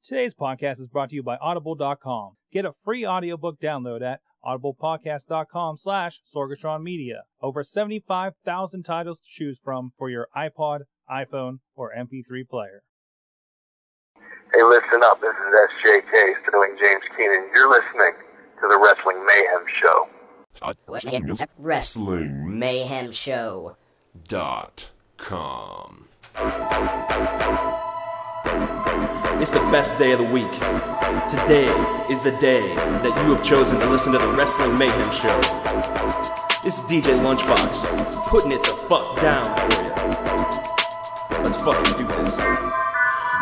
Today's podcast is brought to you by Audible.com. Get a free audiobook download at audiblepodcast.com/Sorgatron Media. Over 75,000 titles to choose from for your iPod, iPhone, or MP3 player. Hey, listen up. This is SJK, Sterling James Keenan. You're listening to the Wrestling Mayhem Show. Wrestling Mayhem Show.com. It's the best day of the week. Today is the day that you have chosen to listen to the Wrestling Mayhem Show. This is DJLunchbox, putting it the fuck down for you. Let's fucking do this.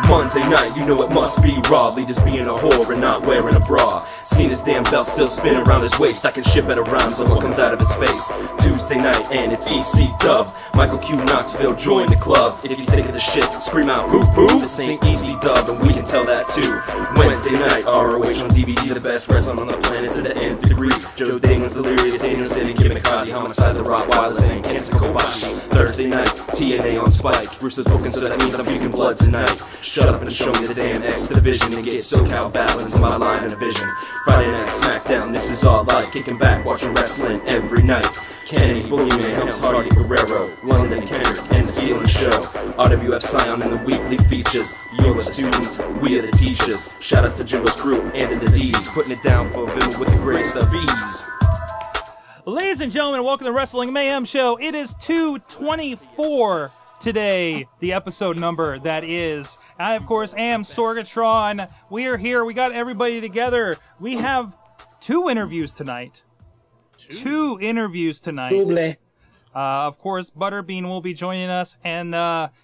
Monday night, you know it must be raw. Leaders being a whore and not wearing a bra. Seen his damn belt still spinning around his waist. I can ship at a rhymes on what comes out of his face. Tuesday night and it's EC Dub. Michael Q Knoxville join the club. If you sick of the shit, scream out boo boo. This ain't EC Dub and we can tell that too. Wednesday night, ROH on DVD. The best wrestling on the planet to the nth degree. Joe Damon's delirious, Daniel City, Kim McCarthy, Homicide, the Rottweilers, and Kenta Kobashi. Thursday night, TNA on Spike. Bruce is spoken, so that means I'm puking blood tonight. Shut up and show me the damn X division and get SoCal balance in my line and vision. Friday night SmackDown, this is all life. Kicking back, watching wrestling every night. Kenny, Boogeyman, Helms, Hardy, Guerrero, London, Kendrick, and the Stealing Show. RWF Scion in the weekly features. You're a student, we are the teachers. Shout outs to Jimbo's crew and to the D's, putting it down for Vimmel with the greatest of ease. Ladies and gentlemen, welcome to the Wrestling Mayhem Show. It is 224 today, the episode number that is. I, of course, am Sorgatron. We are here. We got everybody together. We have two interviews tonight. Two interviews tonight. Of course, Butterbean will be joining us, and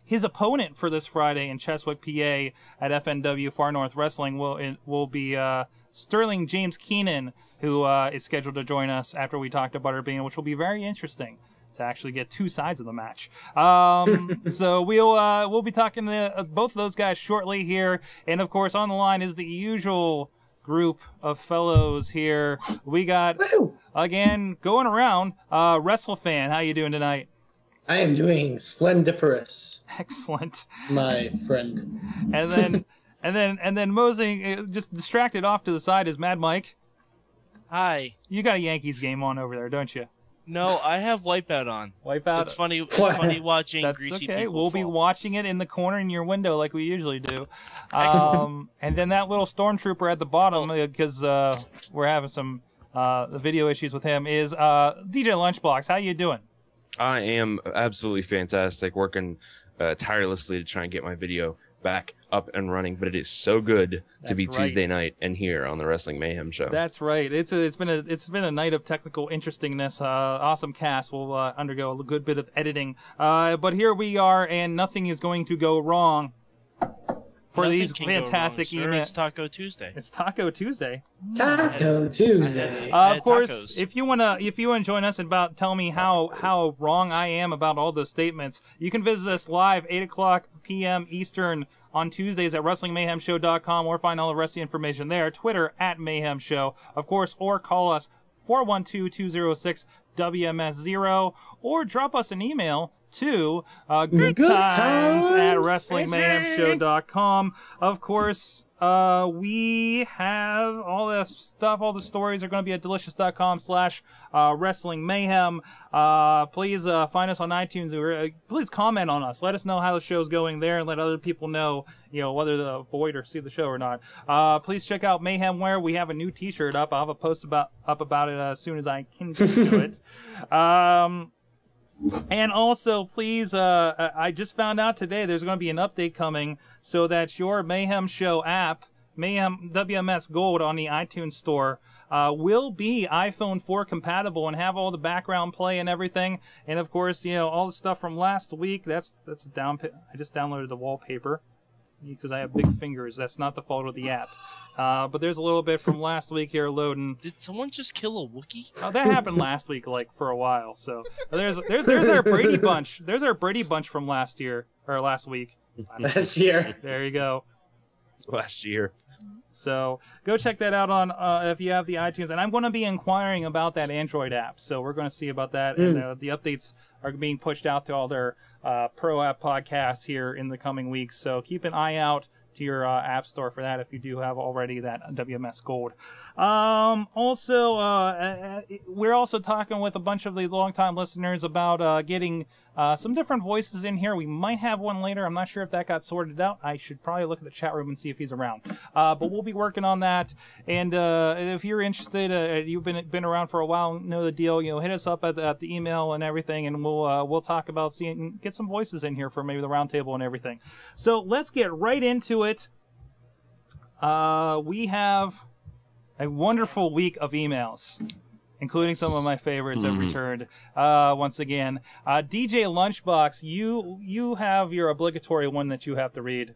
his opponent for this Friday in Cheswick, PA, at FNW Far North Wrestling will be Sterling James Keenan, who is scheduled to join us after we talk to Butterbean, which will be very interesting to actually get two sides of the match. So we'll be talking to both of those guys shortly here, and of course on the line is the usual group of fellows here. We got again going around. WrestleFan, how you doing tonight? I am doing splendiferous. Excellent, my friend. And then moseying, just distracted off to the side, is Mad Mike. Hi. You got a Yankees game on over there, don't you? No, I have Wipeout on. Wipeout. It's funny. It's funny watching That's greasy okay. people We'll be fall. watching it in the corner in your window like we usually do. And then that little stormtrooper at the bottom, because we're having some video issues with him, is DJ Lunchbox. How you doing? I am absolutely fantastic, working tirelessly to try and get my video back up and running, but it is so good to be Tuesday night and here on the Wrestling Mayhem Show. That's right. It's been a night of technical interestingness. Awesome cast. We'll undergo a good bit of editing, but here we are, and nothing is going to go wrong for Nothing these can go fantastic wrong, sir. emails. It's Taco Tuesday. It's Taco Tuesday. Taco Tuesday. Of course, if you wanna join us and tell me how wrong I am about all those statements, you can visit us live 8:00 p.m. Eastern on Tuesdays at WrestlingMayhemShow.com, or find all the rest of the information there. Twitter at Mayhem Show, of course, or call us 412-206-WMS0, or drop us an email to good times at WrestlingMayhemShow.com. Of course, we have all the stuff, all the stories are going to be at delicious.com/WrestlingMayhem. Please find us on iTunes. Please comment on us. Let us know how the show's going there, and let other people know, whether to avoid or see the show or not. Please check out Mayhem Wear. We have a new t-shirt up. I'll have a post up about it as soon as I can get to it. And also, please, I just found out today there's going to be an update coming so that your Mayhem Show app, Mayhem WMS Gold on the iTunes Store, will be iPhone 4 compatible and have all the background play and everything. And of course, all the stuff from last week, that's I just downloaded the wallpaper because I have big fingers. That's not the fault of the app. But there's a little bit from last week here loading. Did someone just kill a Wookiee? Oh, that happened last week, for a while. So there's our Brady Bunch. There's our Brady Bunch from last year or last week. Last year. There you go. Last year. So go check that out on if you have the iTunes. And I'm going to be inquiring about that Android app. So we're going to see about that. And the updates are being pushed out to all their pro app podcasts here in the coming weeks. So keep an eye out app store for that if you do have already that WMS Gold. Also, we're also talking with a bunch of the longtime listeners about getting some different voices in here. We might have one later. I'm not sure if that got sorted out. I should probably look at the chat room and see if he's around. But we'll be working on that. And if you're interested, you've been around for a while, know the deal. Hit us up at the email and everything, and we'll talk about get some voices in here for maybe the roundtable and everything. So let's get right into it. We have a wonderful week of emails, including some of my favorites that returned once again. DJ Lunchbox, you have your obligatory one that you have to read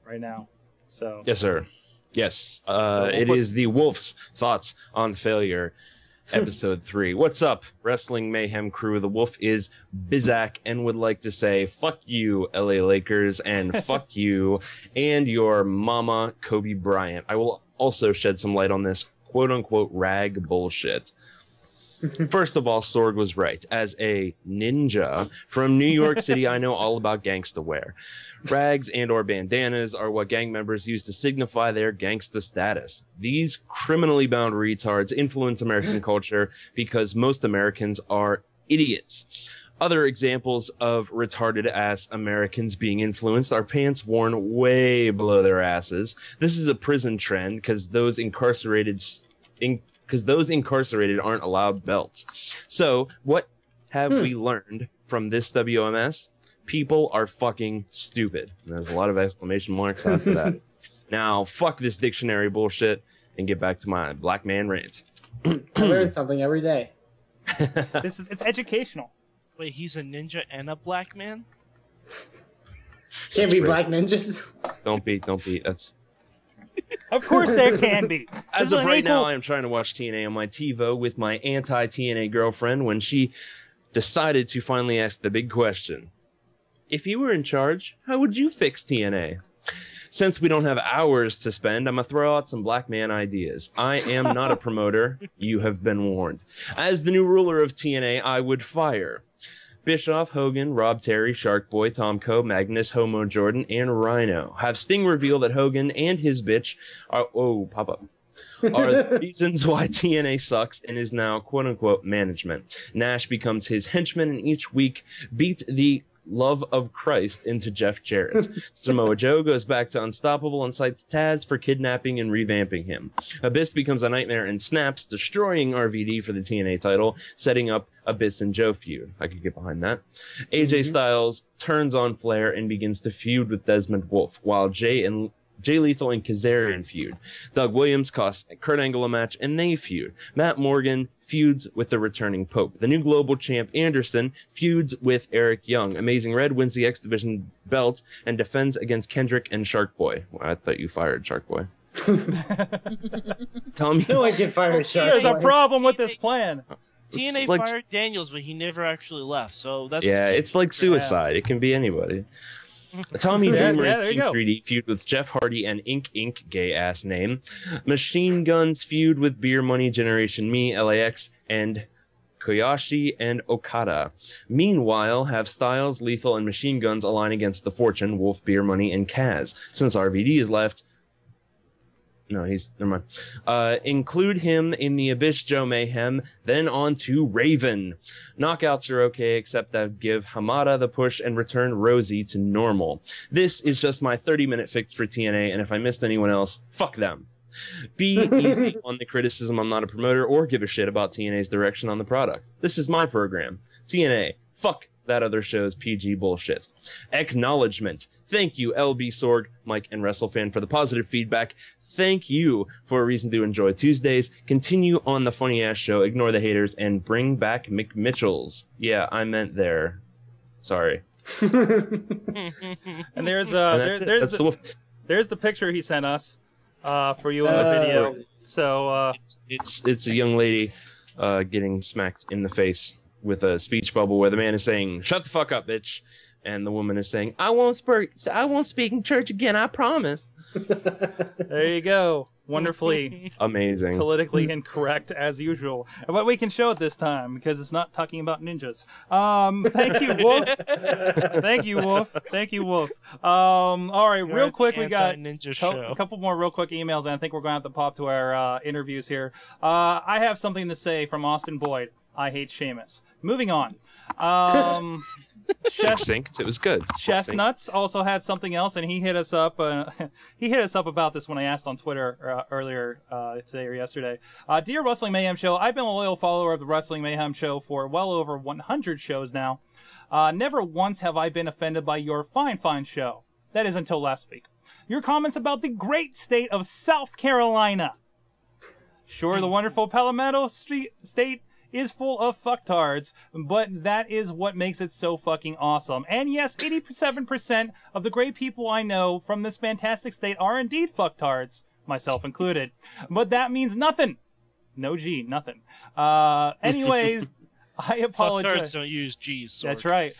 right now. So Yes, sir. Yes. It is the Wolf's Thoughts on Failure, Episode 3. What's up, Wrestling Mayhem crew? The Wolf is Bizak and would like to say, fuck you, LA Lakers, and fuck you and your mama, Kobe Bryant. I will also shed some light on this quote-unquote rag bullshit. First of all, Sorg was right. As a ninja from New York City, I know all about gangsta wear. Rags and or bandanas are what gang members use to signify their gangsta status. These criminally bound retards influence American culture because most Americans are idiots. Other examples of retarded-ass Americans being influenced are pants worn way below their asses. This is a prison trend because those incarcerated aren't allowed belts. So, what have we learned from this WMS? People are fucking stupid. And there's a lot of exclamation marks after that. Now, fuck this dictionary bullshit and get back to my black man rant. I learn something every day. it's educational. Wait, he's a ninja and a black man? Can't be great. black ninjas. Don't be. That's Of course there can be. as of right now. I am trying to watch TNA on my TiVo with my anti-TNA girlfriend when she decided to finally ask the big question: if you were in charge, how would you fix TNA? Since we don't have hours to spend, I'm gonna throw out some black man ideas. I am not a promoter. You have been warned. As the new ruler of TNA, I would fire Bischoff, Hogan, Rob Terry, Shark Boy, Tom Coe, Magnus, Homo Jordan, and Rhino. Have Sting reveal that Hogan and his bitch are are the reasons why TNA sucks and is now quote-unquote management. Nash becomes his henchman and each week beat the love of Christ into Jeff Jarrett. Samoa Joe goes back to Unstoppable and cites Taz for kidnapping and revamping him. Abyss becomes a nightmare and snaps, destroying RVD for the TNA title, setting up Abyss and Joe feud. I could get behind that. AJ Styles turns on Flair and begins to feud with Desmond Wolfe, while Jay Lethal and Kazarian feud. Doug Williams costs Kurt Angle a match and they feud. Matt Morgan feuds with the returning Pope. The new global champ Anderson feuds with Eric Young. Amazing Red wins the X Division belt and defends against Kendrick and Shark Boy. Well, I thought you fired Shark Boy. Tell me. No one can fire Shark There's a Boy. problem with this plan. TNA like- fired Daniels, but he never actually left, so that's... Yeah, it's like suicide. It can be anybody. Tommy Dreamer yeah, and there you Team go. 3D feud with Jeff Hardy and Inc. Gay ass name. Machine Guns feud with Beer Money, Generation Me, LAX, and Koyashi and Okada. Meanwhile, have Styles, Lethal, and Machine Guns align against The Fortune, Wolf, Beer Money, and Kaz. Since RVD is left... No, never mind. Include him in the Abyss Joe Mayhem, then on to Raven. Knockouts are okay, except that give Hamada the push and return Rosie to normal. This is just my 30-minute fix for TNA, and if I missed anyone else, fuck them. Be easy on the criticism. I'm not a promoter or give a shit about TNA's direction on the product. This is my program. TNA, fuck that other show's PG bullshit. Acknowledgement. Thank you, LB Sorg, Mike, and WrestleFan for the positive feedback. Thank you for a reason to enjoy Tuesdays. Continue on the funny-ass show, ignore the haters, and bring back McMitchells. Yeah, I meant there. Sorry. And there's the picture he sent us for you in the video. So It's a young lady getting smacked in the face with a speech bubble where the man is saying, "Shut the fuck up, bitch," and the woman is saying, I won't speak in church again, I promise. There you go. Wonderfully Amazing. politically incorrect as usual. But we can show it this time because it's not talking about ninjas. Thank you, Wolf. Thank you, Wolf. Thank you, Wolf. All right, real quick, we got a couple more real quick emails, and I think we're going to have to pop to our interviews here. I have something to say from Austin Boyd. I hate Seamus. Moving on. Succinct. It was good. Chestnuts also had something else, and he hit us up. He hit us up about this when I asked on Twitter earlier today or yesterday. Dear Wrestling Mayhem Show, I've been a loyal follower of the Wrestling Mayhem Show for well over 100 shows now. Never once have I been offended by your fine show. That is until last week. Your comments about the great state of South Carolina. Sure, the wonderful Palmetto State is full of fucktards, but that is what makes it so fucking awesome. And yes, 87% of the great people I know from this fantastic state are indeed fucktards, myself included. But that means nothing. No G, nothing. Anyways, I apologize. Fucktards don't use G's, Sorg. That's right.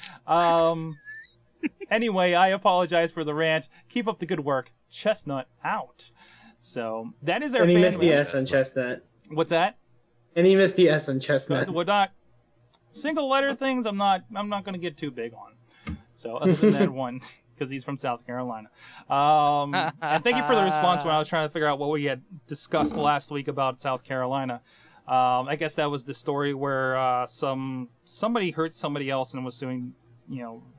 Anyway, I apologize for the rant. Keep up the good work. Chestnut out. So, that is our And he fan missed the S on chestnut. What's that? And he missed the S on chestnut. We're not single letter things. I'm not going to get too big on. So other than that one, because he's from South Carolina. And thank you for the response when I was trying to figure out what we had discussed last week about South Carolina. I guess that was the story where somebody hurt somebody else and was suing,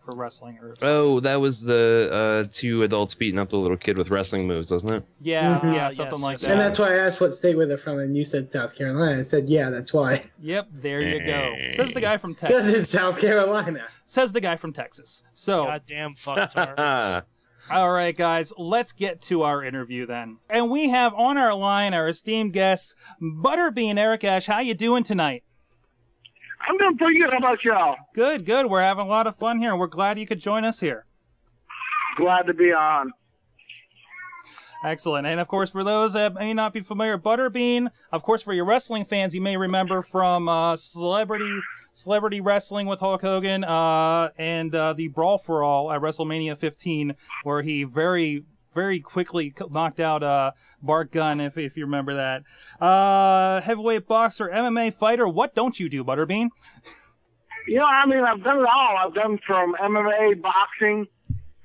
for wrestling or something. Oh, that was the two adults beating up the little kid with wrestling moves, wasn't it? Yeah, Mhm. yeah, something like that. And that's why I asked what state were they from, and you said South Carolina. I said, yeah, that's why. Yep, there you go. Says the guy from Because Texas. it's South Carolina. Says the guy from Texas. So, Goddamn fucktards. all right, guys, let's get to our interview then. And we have on our line our esteemed guest, Butterbean Eric Ash. How you doing tonight? I'm doing pretty good. How about y'all? Good. We're having a lot of fun here. We're glad you could join us here. Glad to be on. Excellent. And, of course, for those that may not be familiar, Butterbean, of course, for your wrestling fans, you may remember from Celebrity Wrestling with Hulk Hogan and the Brawl for All at WrestleMania 15, where he very, very quickly knocked out Bart Gunn, if you remember that. Heavyweight boxer, MMA fighter. What don't you do, Butterbean? I've done it all. I've done from MMA, boxing.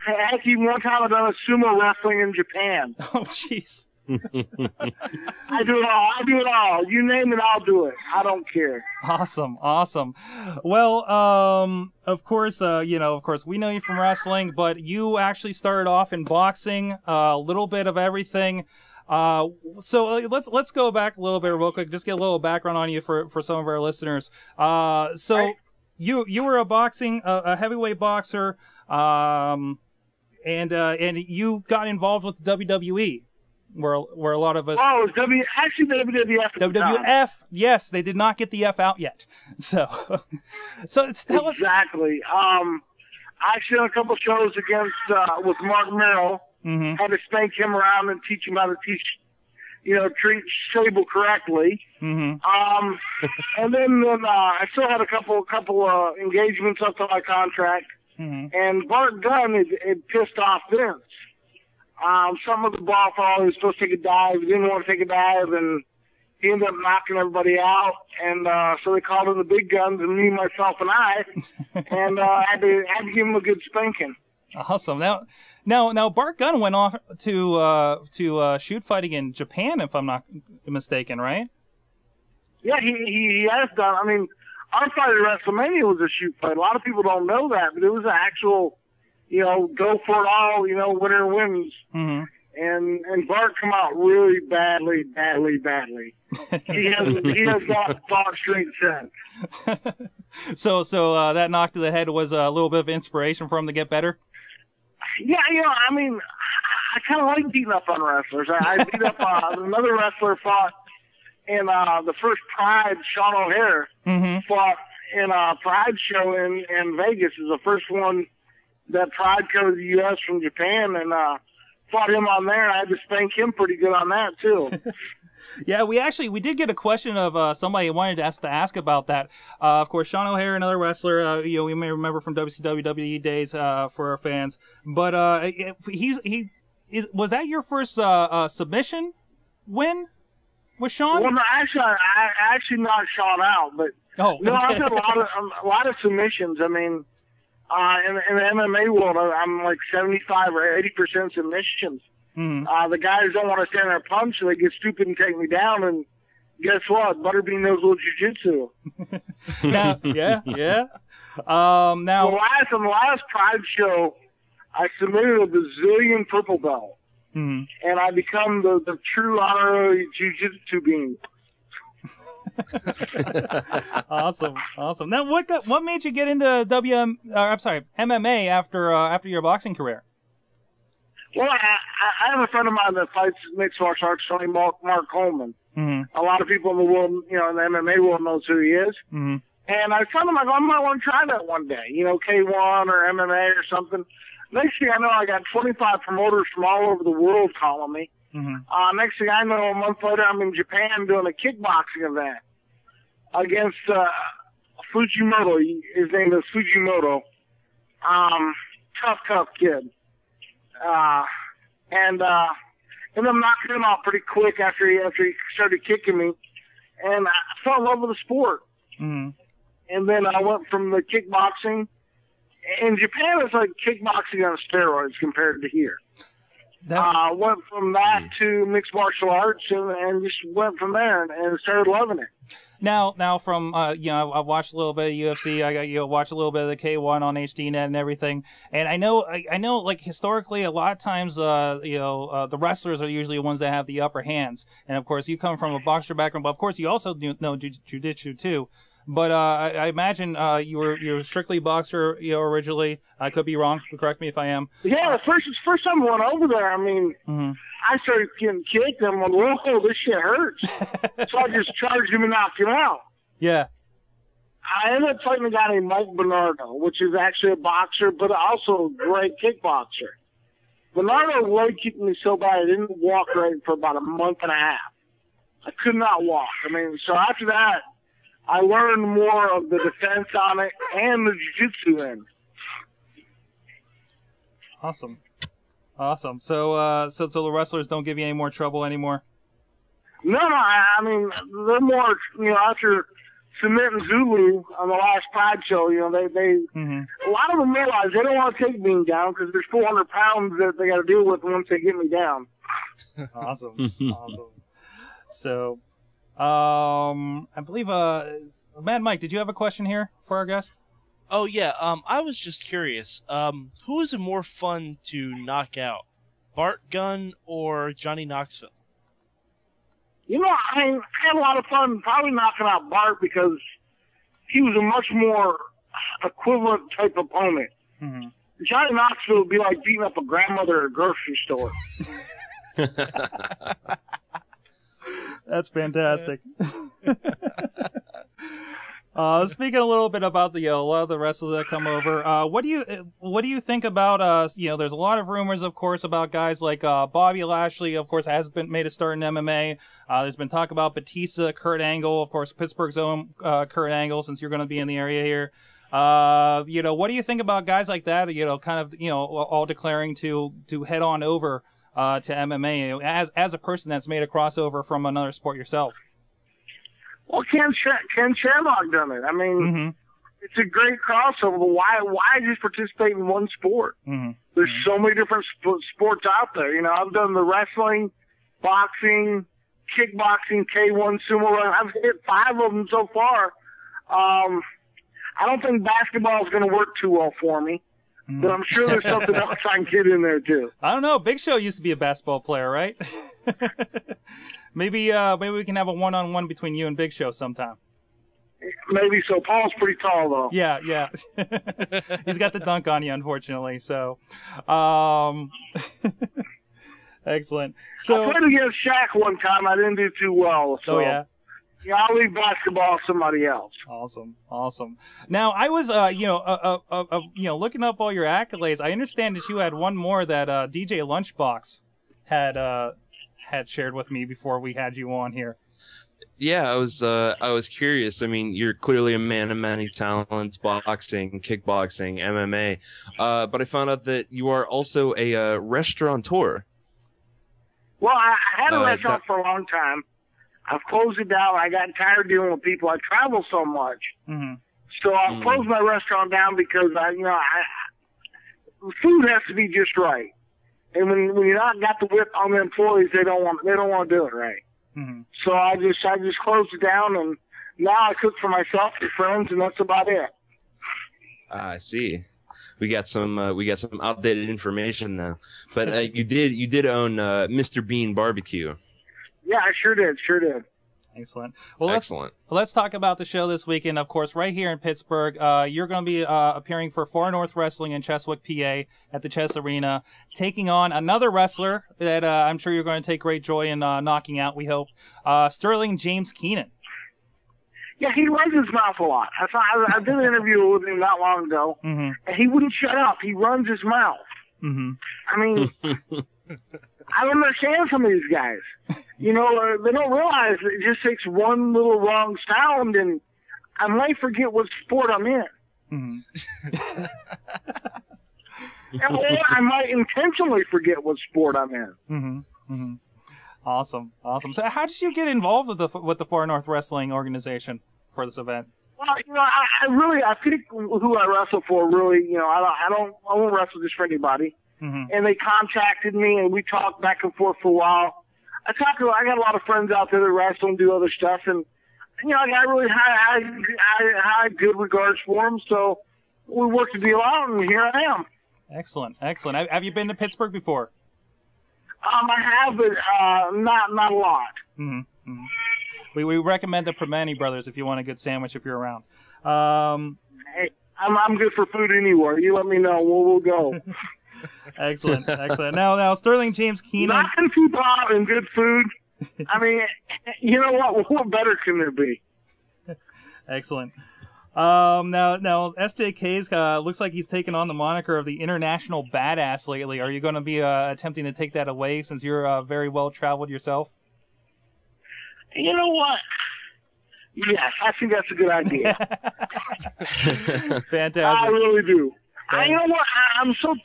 Actually, one time I've done a sumo wrestling in Japan. Oh, jeez. I do it all. You name it, I'll do it. I don't care. Awesome. Well, of course, we know you from wrestling, but you actually started off in boxing, a little bit of everything. So let's go back a little bit real quick, just get a little background on you for some of our listeners. You were a heavyweight boxer, and you got involved with the WWE. Where a lot of us... Oh, it was actually WWF. WWF, yes, they did not get the F out yet. So tell us... Exactly. I actually done a couple shows with Mark Merrill. Mm-hmm. Had to spank him around and teach him how to treat Sable correctly. Mm-hmm. And then I still had a couple engagements up to my contract. Mm-hmm. And Bart Gunn had pissed off Vince. Some of the ball fall, he was supposed to take a dive. He didn't want to take a dive, and he ended up knocking everybody out. And so they called in the big guns, and me, myself, and I, and had to give him a good spanking. Awesome. Now, Bart Gunn went off to shoot fighting in Japan, if I'm not mistaken, right? Yeah, he has done. I mean, our fight at WrestleMania was a shoot fight. A lot of people don't know that, but it was an actual, go for it all, winner wins. Mm-hmm. And Bart come out really badly. He has got dog straight set. So that knock to the head was a little bit of inspiration for him to get better? Yeah, I kind of like beating up on wrestlers. I beat up another wrestler fought in the first Pride. Sean O'Hare fought in a Pride show in Vegas. It was the first one that Pride covered the U.S. from Japan, and fought him on there. I had to spank him pretty good on that too. Yeah, we did get a question of somebody who wanted us to ask about that. Of course, Sean O'Hare, another wrestler, we may remember from WCW, WWE days for our fans. But was that your first submission win with Sean? Well, no, actually, I actually knocked Sean out, but no, I've had a lot of submissions. I mean, in the MMA world, I'm like 75 or 80% submissions. The guys don't want to stand there and punch, so they get stupid and take me down. And guess what? Butterbean knows a little jiu-jitsu. Now, yeah. Now, on the last Pride show, I submitted a bazillion purple belt, and I become the true honorary jiu-jitsu being. Awesome. Now, what made you get into MMA after your boxing career? Well, I have a friend of mine that fights mixed martial arts, Mark Coleman. A lot of people in the world, in the MMA world knows who he is. And I told him, I might want to try that one day, K1 or MMA or something. Next thing I know, I got 25 promoters from all over the world calling me. Next thing I know, a month later, I'm in Japan doing a kickboxing event against Fujimoto. His name is Fujimoto. Tough kid. And I'm knocking him out pretty quick after he started kicking me, and I fell in love with the sport. And then I went from the kickboxing. In Japan, it's like kickboxing on steroids compared to here. Went from that to mixed martial arts and just went from there and started loving it. Now from I watched a little bit of UFC. I watched a little bit of the K1 on HDNet and everything. And I know like historically a lot of times the wrestlers are usually the ones that have the upper hands. And of course you come from a boxer background, but of course you also know jiu-jitsu too. But I imagine you were strictly boxer, originally. I could be wrong. Correct me if I am. Yeah, the first time I went over there, I mean, I started getting kicked, and I'm like, whoa, this shit hurts. So I just charged him and knocked him out. Yeah. I ended up fighting a guy named Mike Bernardo, which is actually a boxer, but also a great kickboxer. Bernardo leg kicked me so bad I didn't walk right for about a month and a half. I could not walk. I mean, so after that, I learned more of the defense on it and the jiu-jitsu end. Awesome. So the wrestlers don't give you any more trouble anymore? No, I mean, they're more, after submitting Zulu on the last Pride show, they a lot of them realize they don't want to take me down because there's 400 pounds that they got to deal with once they get me down. Awesome. So, I believe, Mad Mike, did you have a question here for our guest? Oh, yeah. I was just curious. Who is it more fun to knock out? Bart Gunn or Johnny Knoxville? I had a lot of fun probably knocking out Bart because he was a much more equivalent type opponent. Johnny Knoxville would be like beating up a grandmother at a grocery store. That's fantastic. Speaking a little bit about a lot of the wrestlers that come over, what do you think about there's a lot of rumors, of course, about guys like Bobby Lashley, of course, has been made a start in MMA. There's been talk about Batista, Kurt Angle, of course, Pittsburgh's own Kurt Angle, since you're going to be in the area here. What do you think about guys like that? All declaring to head on over to MMA as a person that's made a crossover from another sport yourself. Well, Ken Shamrock done it. I mean, it's a great crossover. But why just participate in one sport? There's so many different sports out there. I've done the wrestling, boxing, kickboxing, K1, sumo run. I've hit 5 of them so far. I don't think basketball is going to work too well for me. But I'm sure there's something else I can get in there too. I don't know. Big Show used to be a basketball player, right? Maybe we can have a one-on-one between you and Big Show sometime. Maybe so. Paul's pretty tall though. Yeah. He's got the dunk on you, unfortunately. So, excellent. So I played against Shaq one time. I didn't do too well. So. Oh yeah. Yeah, I'll leave basketball to somebody else. Awesome. Now, I was, looking up all your accolades. I understand that you had one more that DJ Lunchbox had had shared with me before we had you on here. Yeah, I was curious. I mean, you're clearly a man of many talents: boxing, kickboxing, MMA. But I found out that you are also a restaurateur. Well, I had a restaurant for a long time. I've closed it down. I got tired dealing with people. I travel so much. Mm-hmm. So I've closed my restaurant down because food has to be just right. And when you're not got the whip on the employees, they don't want to do it right. Mm-hmm. So I just closed it down, and now I cook for myself and friends, and that's about it. I see. We got some outdated information now. But you did own Mr. Bean Barbecue. Yeah, I sure did. Excellent. Well, Excellent. Let's talk about the show this weekend. Of course, right here in Pittsburgh, you're going to be appearing for Far North Wrestling in Cheswick, PA, at the Chess Arena, taking on another wrestler that I'm sure you're going to take great joy in knocking out. We hope Sterling James Keenan. Yeah, he runs his mouth a lot. I did an interview with him not long ago, Mm-hmm. and he wouldn't shut up. He runs his mouth. Mm-hmm. I mean, I don't understand some of these guys. They don't realize it just takes one little wrong sound, and I might forget what sport I'm in. Mm-hmm. Or I might intentionally forget what sport I'm in. Mm-hmm. Mm-hmm. Awesome. So how did you get involved with the Far North Wrestling organization for this event? Well, I pick who I wrestle for. Really, I won't wrestle just for anybody. Mm-hmm. And they contacted me, and we talked back and forth for a while. I got a lot of friends out there that wrestle and do other stuff, and I got really high good regards for them. So we worked the deal out, and here I am. Excellent. Have you been to Pittsburgh before? I have, but not a lot. Mm-hmm. Mm-hmm. We recommend the Permani Brothers if you want a good sandwich if you're around. Hey, I'm good for food anywhere. You let me know. We'll go. Excellent. Now, Sterling James Keenan. Knocking people out and good food. I mean, you know what? What better can there be? Excellent. Now SJK's looks like he's taken on the moniker of the International Badass lately. Are you going to be attempting to take that away since you're very well traveled yourself? You know what? Yes, I think that's a good idea. Fantastic. I really do. You know what? I'm so.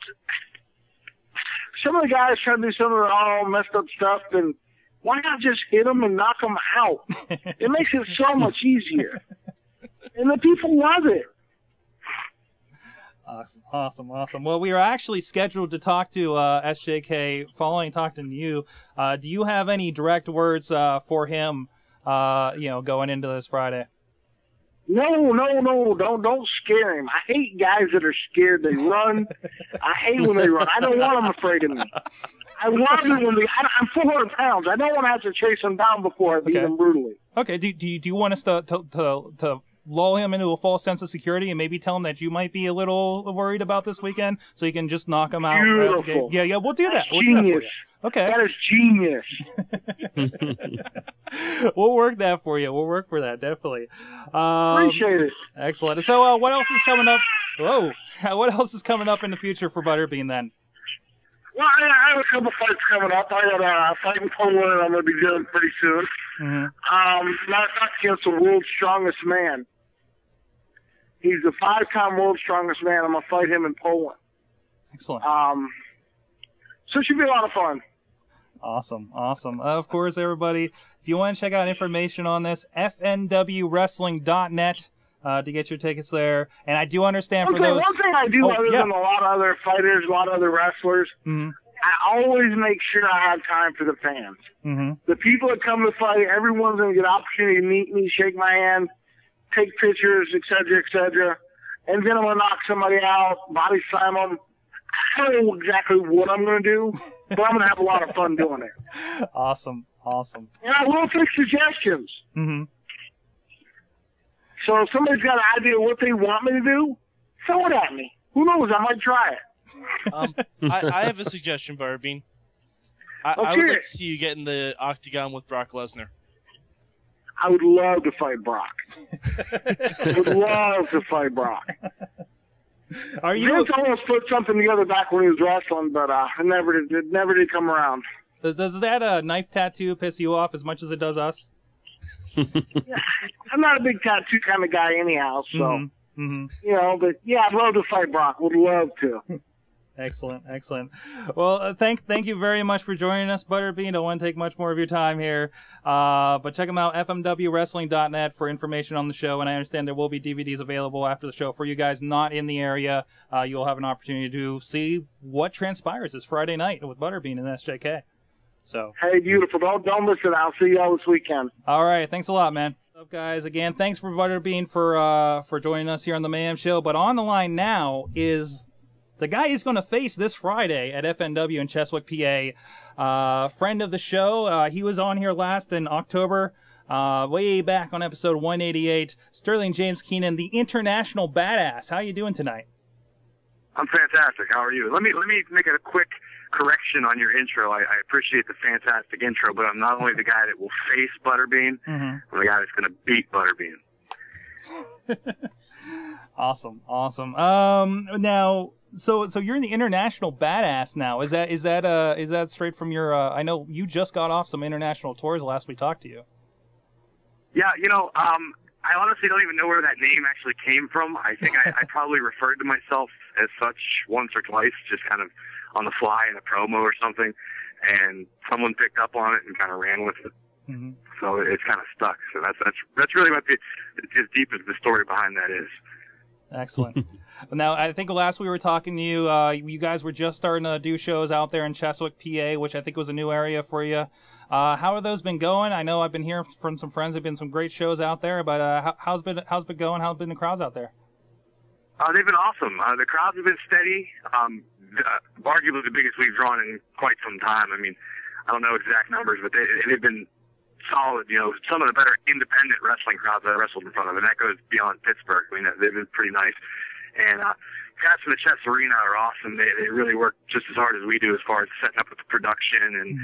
Some of the guys try to do some of the all messed up stuff, and why not just hit them and knock them out? It makes it so much easier. And the people love it. Awesome. Well, we are actually scheduled to talk to SJK following talking to you. Do you have any direct words for him, going into this Friday? No, don't scare him. I hate guys that are scared. They run. I hate when they run. I don't want them afraid of me. I want them when I'm 400 pounds. I don't want to have to chase them down before I beat them brutally. Okay, do you want us to lull him into a false sense of security and maybe tell him that you might be a little worried about this weekend so you can just knock him out? Beautiful. Yeah, we'll do that. That's genius. Okay. That is genius. We'll work that for you. We'll work for that, definitely. Appreciate it. Excellent. So what else is coming up? Whoa. What else is coming up in the future for Butterbean then? Well, I have a couple fights coming up. I got a fight in Poland I'm going to be doing pretty soon. Mm-hmm. Not against the world's strongest man. He's the 5-time world's strongest man. I'm going to fight him in Poland. Excellent. So it should be a lot of fun. Awesome. Of course, everybody, if you want to check out information on this, fnwwrestling.net to get your tickets there. And I do understand for those... One thing I do other than a lot of other fighters, a lot of other wrestlers, mm-hmm. I always make sure I have time for the fans. Mm-hmm. The people that come to fight, everyone's going to get an opportunity to meet me, shake my hand, take pictures, etc., and then I'm going to knock somebody out, body slam them. I don't know exactly what I'm going to do, but I'm going to have a lot of fun doing it. Awesome. And I will take suggestions. Mm-hmm. So if somebody's got an idea of what they want me to do, throw it at me. Who knows? I might try it. I have a suggestion, Butterbean. I would like to see you get in the octagon with Brock Lesnar. I would love to fight Brock. I would love to fight Brock. Are you? Vince almost put something together back when he was wrestling, but it never did come around. Does that knife tattoo piss you off as much as it does us? I'm not a big tattoo kind of guy anyhow, so but yeah, I'd love to fight Brock. Would love to. Excellent. Well, thank you very much for joining us, Butterbean. Don't want to take much more of your time here, but check them out, fmwwrestling.net, for information on the show. And I understand there will be DVDs available after the show for you guys not in the area. You'll have an opportunity to see what transpires this Friday night with Butterbean and SJK. So, hey, beautiful. Don't miss it. I'll see y'all this weekend. All right. Thanks a lot, man. What's up, guys? Again, thanks for Butterbean for joining us here on the Mayhem Show. But on the line now is the guy he's going to face this Friday at FNW in Cheswick, PA. Friend of the show. He was on here last in October, way back on episode 188. Sterling James Keenan, the international badass. How you doing tonight? I'm fantastic. How are you? Let me make a quick correction on your intro. I appreciate the fantastic intro, but I'm not only the guy that will face Butterbean, I'm the guy that's going to beat Butterbean. Awesome. Now, so you're in the international badass now. Is that straight from your? I know you just got off some international tours last we talked to you. Yeah, I honestly don't even know where that name actually came from. I think I probably referred to myself as such once or twice, just kind of on the fly in a promo or something, and someone picked up on it and kind of ran with it. So it's kind of stuck. So that's really what as deep as the story behind that is. Excellent. Now, I think last we were talking to you, you guys were just starting to do shows out there in Cheswick, PA, which I think was a new area for you. How have those been going? I know I've been hearing from some friends. There've been some great shows out there, but how's it been going? How's been the crowds out there? They've been awesome. The crowds have been steady. Arguably the biggest we've drawn in quite some time. I mean, I don't know exact numbers, but they've been solid. Some of the better independent wrestling crowds I wrestled in front of, and that goes beyond Pittsburgh. I mean, they've been pretty nice. And cats from the Chess Arena are awesome. They really work just as hard as we do as far as setting up with the production. And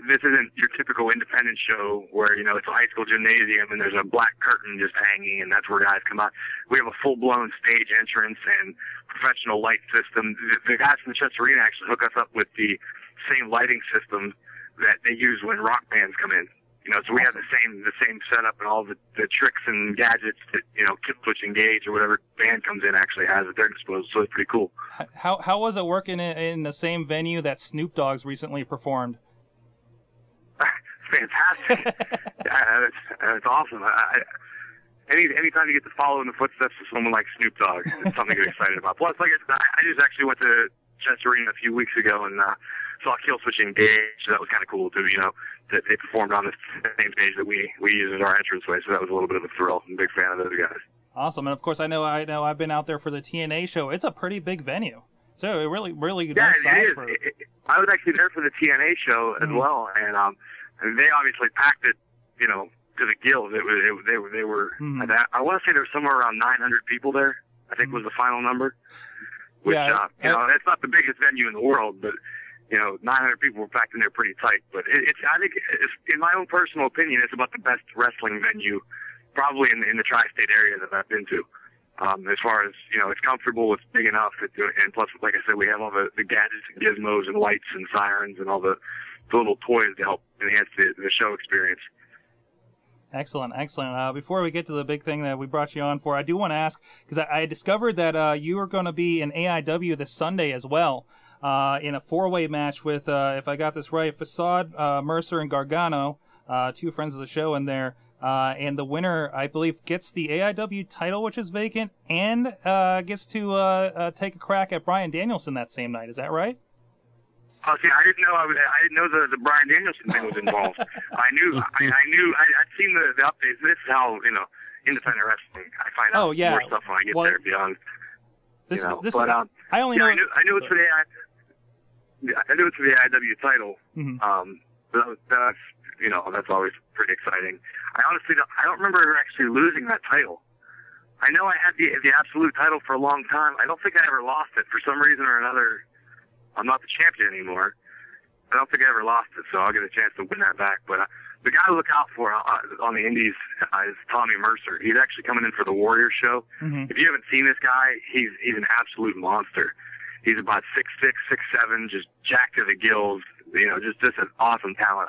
this isn't your typical independent show where, it's a high school gymnasium and there's a black curtain just hanging and that's where guys come out. We have a full-blown stage entrance and professional light system. The guys from the Chess Arena actually hook us up with the same lighting system that they use when rock bands come in. So we have the same setup and all the tricks and gadgets that, Kip Switch Engage or whatever band comes in actually has at their disposal. So it's pretty cool. How was it working in the same venue that Snoop Dogg's recently performed? Fantastic. It's awesome. Anytime you get to follow in the footsteps of someone like Snoop Dogg, it's something to get excited about. Plus, like I just actually went to Chess Arena a few weeks ago and saw Kill Switch Engage, so that was kind of cool too, that they performed on the same stage that we use as our entranceway, so that was a little bit of a thrill. I'm a big fan of those guys. Awesome, and of course I know I've been out there for the TNA show. It's a pretty big venue. So it really nice size for it. I was actually there for the TNA show as well, and they obviously packed it, to the gills. They were I want to say there was somewhere around 900 people there, I think was the final number. Which, that's not the biggest venue in the world, but 900 people were packed in there pretty tight. But I think in my own personal opinion, it's about the best wrestling venue, probably in the tri-state area that I've been to. As far as it's comfortable, it's big enough, and plus, like I said, we have all the gadgets and gizmos and lights and sirens and all the little toys to help enhance the show experience. Excellent. Before we get to the big thing that we brought you on for, I do want to ask, because I discovered that you are going to be in AIW this Sunday as well, in a four-way match with, if I got this right, Facade, Mercer, and Gargano, two friends of the show in there. And the winner, I believe, gets the AIW title, which is vacant, and gets to take a crack at Bryan Danielson that same night. Is that right? Oh, see, I didn't know the Bryan Danielson thing was involved. I'd seen the updates. This is how independent wrestling. I find out more stuff when I get there beyond. I only know. I knew it's for the AIW title. That's always pretty exciting. I honestly don't remember her actually losing that title. I know I had the absolute title for a long time. I don't think I ever lost it for some reason or another. I'm not the champion anymore. I don't think I ever lost it, so I'll get a chance to win that back. But the guy to look out for on the Indies is Tommy Mercer. He's actually coming in for the Warrior show. If you haven't seen this guy, he's an absolute monster. He's about 6'6", 6'7", just jacked to the gills. You know, just an awesome talent.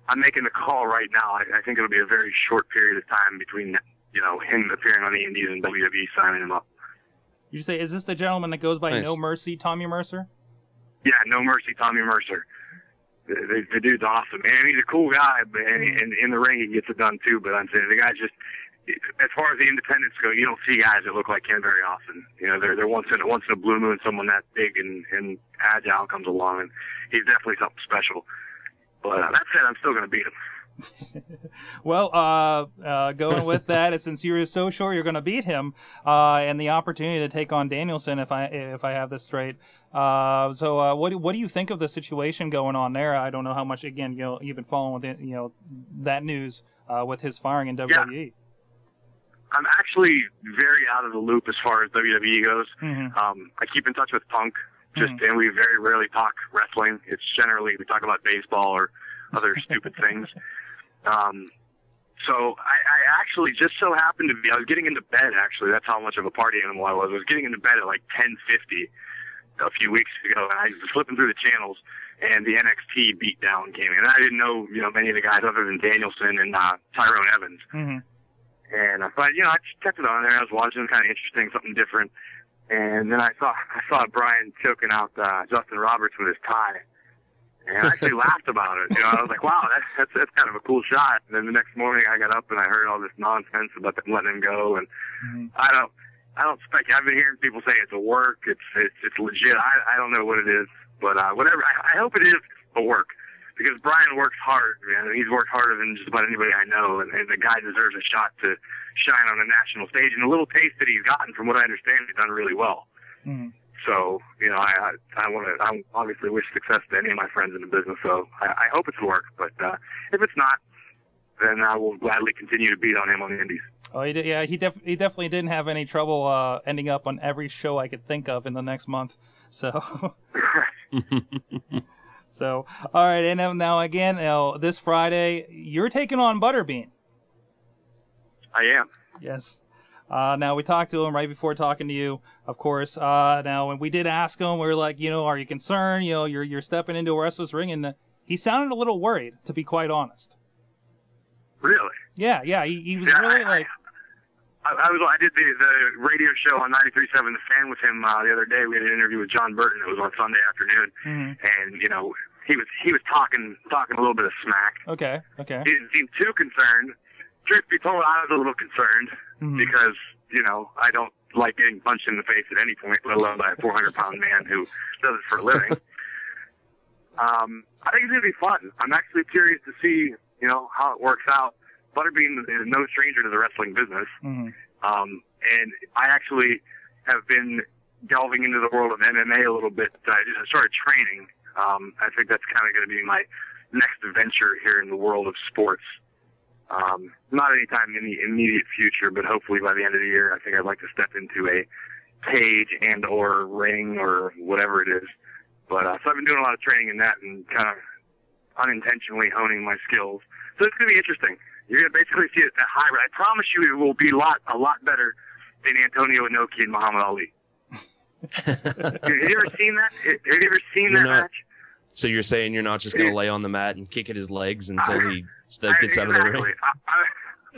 I'm making the call right now. I think it'll be a very short period of time between, you know, him appearing on the Indies and WWE signing him up. You say, is this the gentleman that goes by Nice. No Mercy, Tommy Mercer? Yeah, No Mercy, Tommy Mercer. The dude's awesome, man. He's a cool guy, and in the ring he gets it done too. But I'm saying the guy just, as far as the independents go, you don't see guys that look like him very often. You know, they're once in a blue moon someone that big and agile comes along, and he's definitely something special. But that said, I'm still going to beat him. Well, going with that, since you're so sure you're going to beat him, and the opportunity to take on Danielson, if I have this straight. So what do you think of the situation going on there? I don't know how much, again, you've been following with it, that news with his firing in WWE. Yeah. I'm actually very out of the loop as far as WWE goes. Mm-hmm. I keep in touch with Punk, and we very rarely talk wrestling. It's generally we talk about baseball or other stupid things. So I actually just so happened to be, I was getting into bed, actually. That's how much of a party animal I was. I was getting into bed at like 10:50 a few weeks ago, and I was flipping through the channels, and the NXT beatdown came in. And I didn't know, many of the guys other than Danielson and Tyrone Evans. Mm-hmm. And I thought, I just kept it on there. I was watching, kind of interesting, something different. And then I saw Brian choking out Justin Roberts with his tie. And I actually laughed about it. I was like, wow, that's kind of a cool shot. And then the next morning I got up and I heard all this nonsense about them letting him go. And I don't speculate. I've been hearing people say it's a work. It's legit. I don't know what it is, but whatever. I hope it is a work, because Brian works hard, man. He's worked harder than just about anybody I know. And the guy deserves a shot to shine on a national stage. And the little taste that he's gotten, from what I understand, he's done really well. Mm-hmm. So, I obviously wish success to any of my friends in the business, so I hope it's a work. But if it's not, then I will gladly continue to beat on him on the indies. Oh, he did, yeah, he definitely didn't have any trouble ending up on every show I could think of in the next month. So, so all right, and now again, this Friday, you're taking on Butterbean. I am. Yes. Now, we talked to him right before talking to you, of course. Now, when we did ask him, we were like, are you concerned? You're stepping into a wrestler's ring, and he sounded a little worried, to be quite honest. Really? Yeah. He was really like. I did the radio show on 93.7 The Fan with him the other day. We had an interview with John Burton. It was on Sunday afternoon, and he was talking a little bit of smack. Okay. He didn't seem too concerned. Truth be told, I was a little concerned because, I don't like getting punched in the face at any point, let alone by a 400-pound man who does it for a living. I think it's going to be fun. I'm actually curious to see, how it works out. Butterbean is no stranger to the wrestling business. And I actually have been delving into the world of MMA a little bit. I just started training. I think that's kind of going to be my next venture here in the world of sports. Not anytime in the immediate future, but hopefully by the end of the year, I think I'd like to step into a cage and or ring or whatever it is. But so I've been doing a lot of training in that and kind of unintentionally honing my skills. So it's going to be interesting. You're going to basically see a hybrid. I promise you it will be a lot better than Antonio Inoki and Muhammad Ali. Have you ever seen that? Have you ever seen that match? So you're saying you're not just going to lay on the mat and kick at his legs until he gets out of the ring?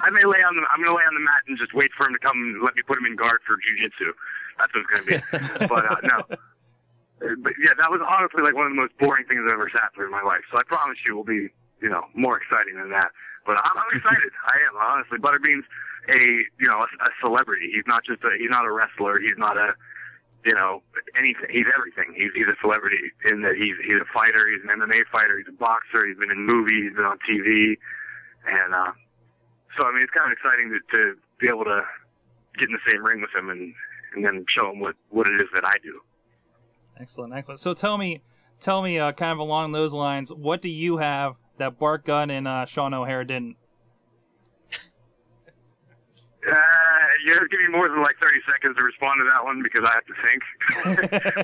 I'm going to lay on the mat and just wait for him to come and let me put him in guard for jiu-jitsu. That's what it's going to be. But no. But yeah, that was honestly like one of the most boring things I've ever sat through in my life. So I promise you it will be, more exciting than that. But I'm excited. I am, honestly. Butterbean's a celebrity. He's not a wrestler. He's not anything. He's everything. He's a celebrity in that he's a fighter. He's an MMA fighter. He's a boxer. He's been in movies. He's been on TV. And so, it's kind of exciting to be able to get in the same ring with him and then show him what it is that I do. Excellent. So tell me, kind of along those lines, what do you have that Bart Gunn and Sean O'Hare didn't? You have to give me more than like 30 seconds to respond to that one because I have to think.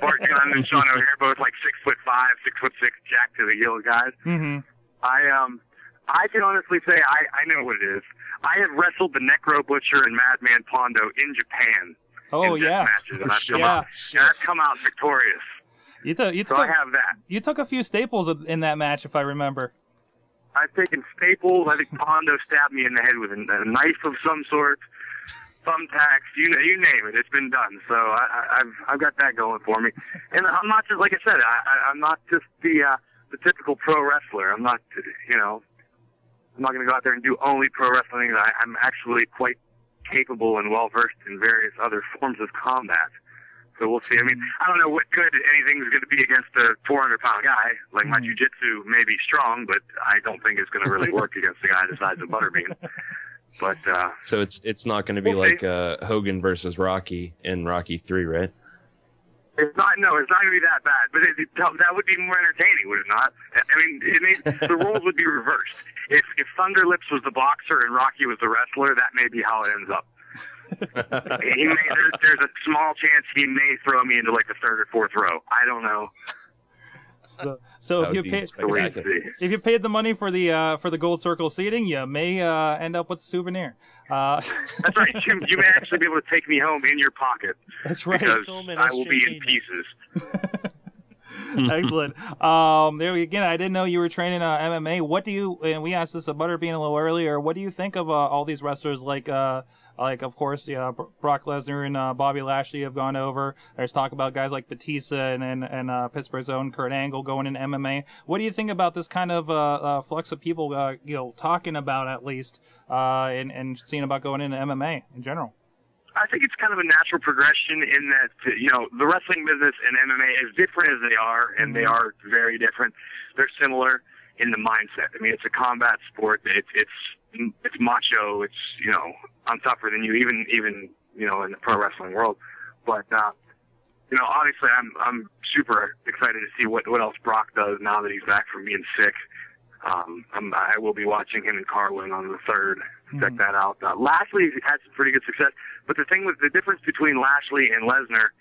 Bart Gunn and Sean O'Hare, both like 6'5", 6'6", jacked to the gills guys. I can honestly say I know what it is. I have wrestled the Necro Butcher and Madman Pondo in Japan, Oh, in death yeah. matches, and Yeah. I've come out victorious. You So I have that. You took a few staples in that match, if I remember. I've taken staples. I think Pondo stabbed me in the head with a knife of some sort. Thumbtacks, you name it. It's been done. So I've got that going for me. And I'm not just, like I said, I'm not just the typical pro wrestler. I'm not, I'm not going to go out there and do only pro wrestling. I'm actually quite capable and well versed in various other forms of combat. So we'll see. I mean, I don't know what good anything's going to be against a 400-pound guy. Like, my jiu-jitsu may be strong, but I don't think it's going to really work against a guy the size of Butterbean. But so it's not going to be like Hogan versus Rocky in Rocky 3, right? It's not going to be that bad. But that would be more entertaining, would it not? I mean, the roles would be reversed. If Thunder Lips was the boxer and Rocky was the wrestler, that may be how it ends up. There's a small chance he may throw me into like the third or fourth row. I don't know. So if you paid the money for the gold circle seating, you may end up with a souvenir. That's right. You may actually be able to take me home in your pocket. That's right. Because I will be in pieces. Excellent. There again, I didn't know you were training MMA. What do you? And we asked this of Butterbean a little earlier. What do you think of all these wrestlers like of course, Brock Lesnar and Bobby Lashley have gone over. There's talk about guys like Batista and Pittsburgh's own Kurt Angle going in MMA. What do you think about this kind of flux of people, talking about at least and seeing about going into MMA in general? I think it's kind of a natural progression in that, the wrestling business and MMA, as different as they are, and they are very different, they're similar in the mindset. I mean, it's a combat sport. It's macho. It's, I'm tougher than you, even in the pro wrestling world. But, obviously I'm super excited to see what else Brock does now that he's back from being sick. I will be watching him and Carlin on the 3rd. Check that out. Lashley had some pretty good success, but the difference between Lashley and Lesnar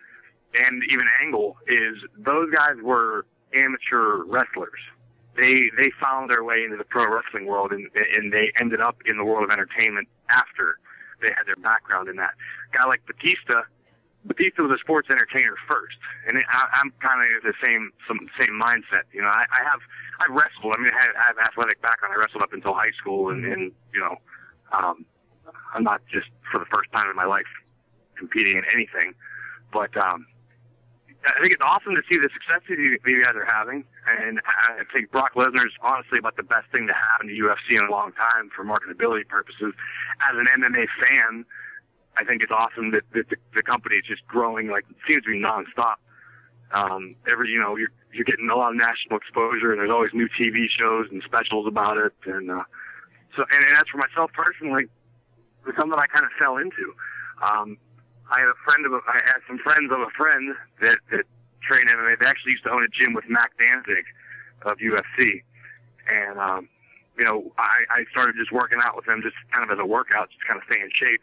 and even Angle is those guys were amateur wrestlers. They found their way into the pro wrestling world, and they ended up in the world of entertainment after they had their background in that. A guy like Batista was a sports entertainer first, and I'm kind of the same mindset. I've wrestled. I mean, I have athletic background. I wrestled up until high school, and I'm not just for the first time in my life competing in anything, but I think it's awesome to see the success that you guys are having, and I think Brock Lesnar is honestly about the best thing to happen to UFC in a long time for marketability purposes. As an MMA fan, I think it's awesome that the company is just growing, like, it seems to be nonstop. You're getting a lot of national exposure, and there's always new TV shows and specials about it, and as for myself personally, it's something I kind of fell into. I had some friends of a friend that train MMA. They actually used to own a gym with Mac Danzig of UFC, and I started just working out with them, just kind of as a workout, just kind of stay in shape.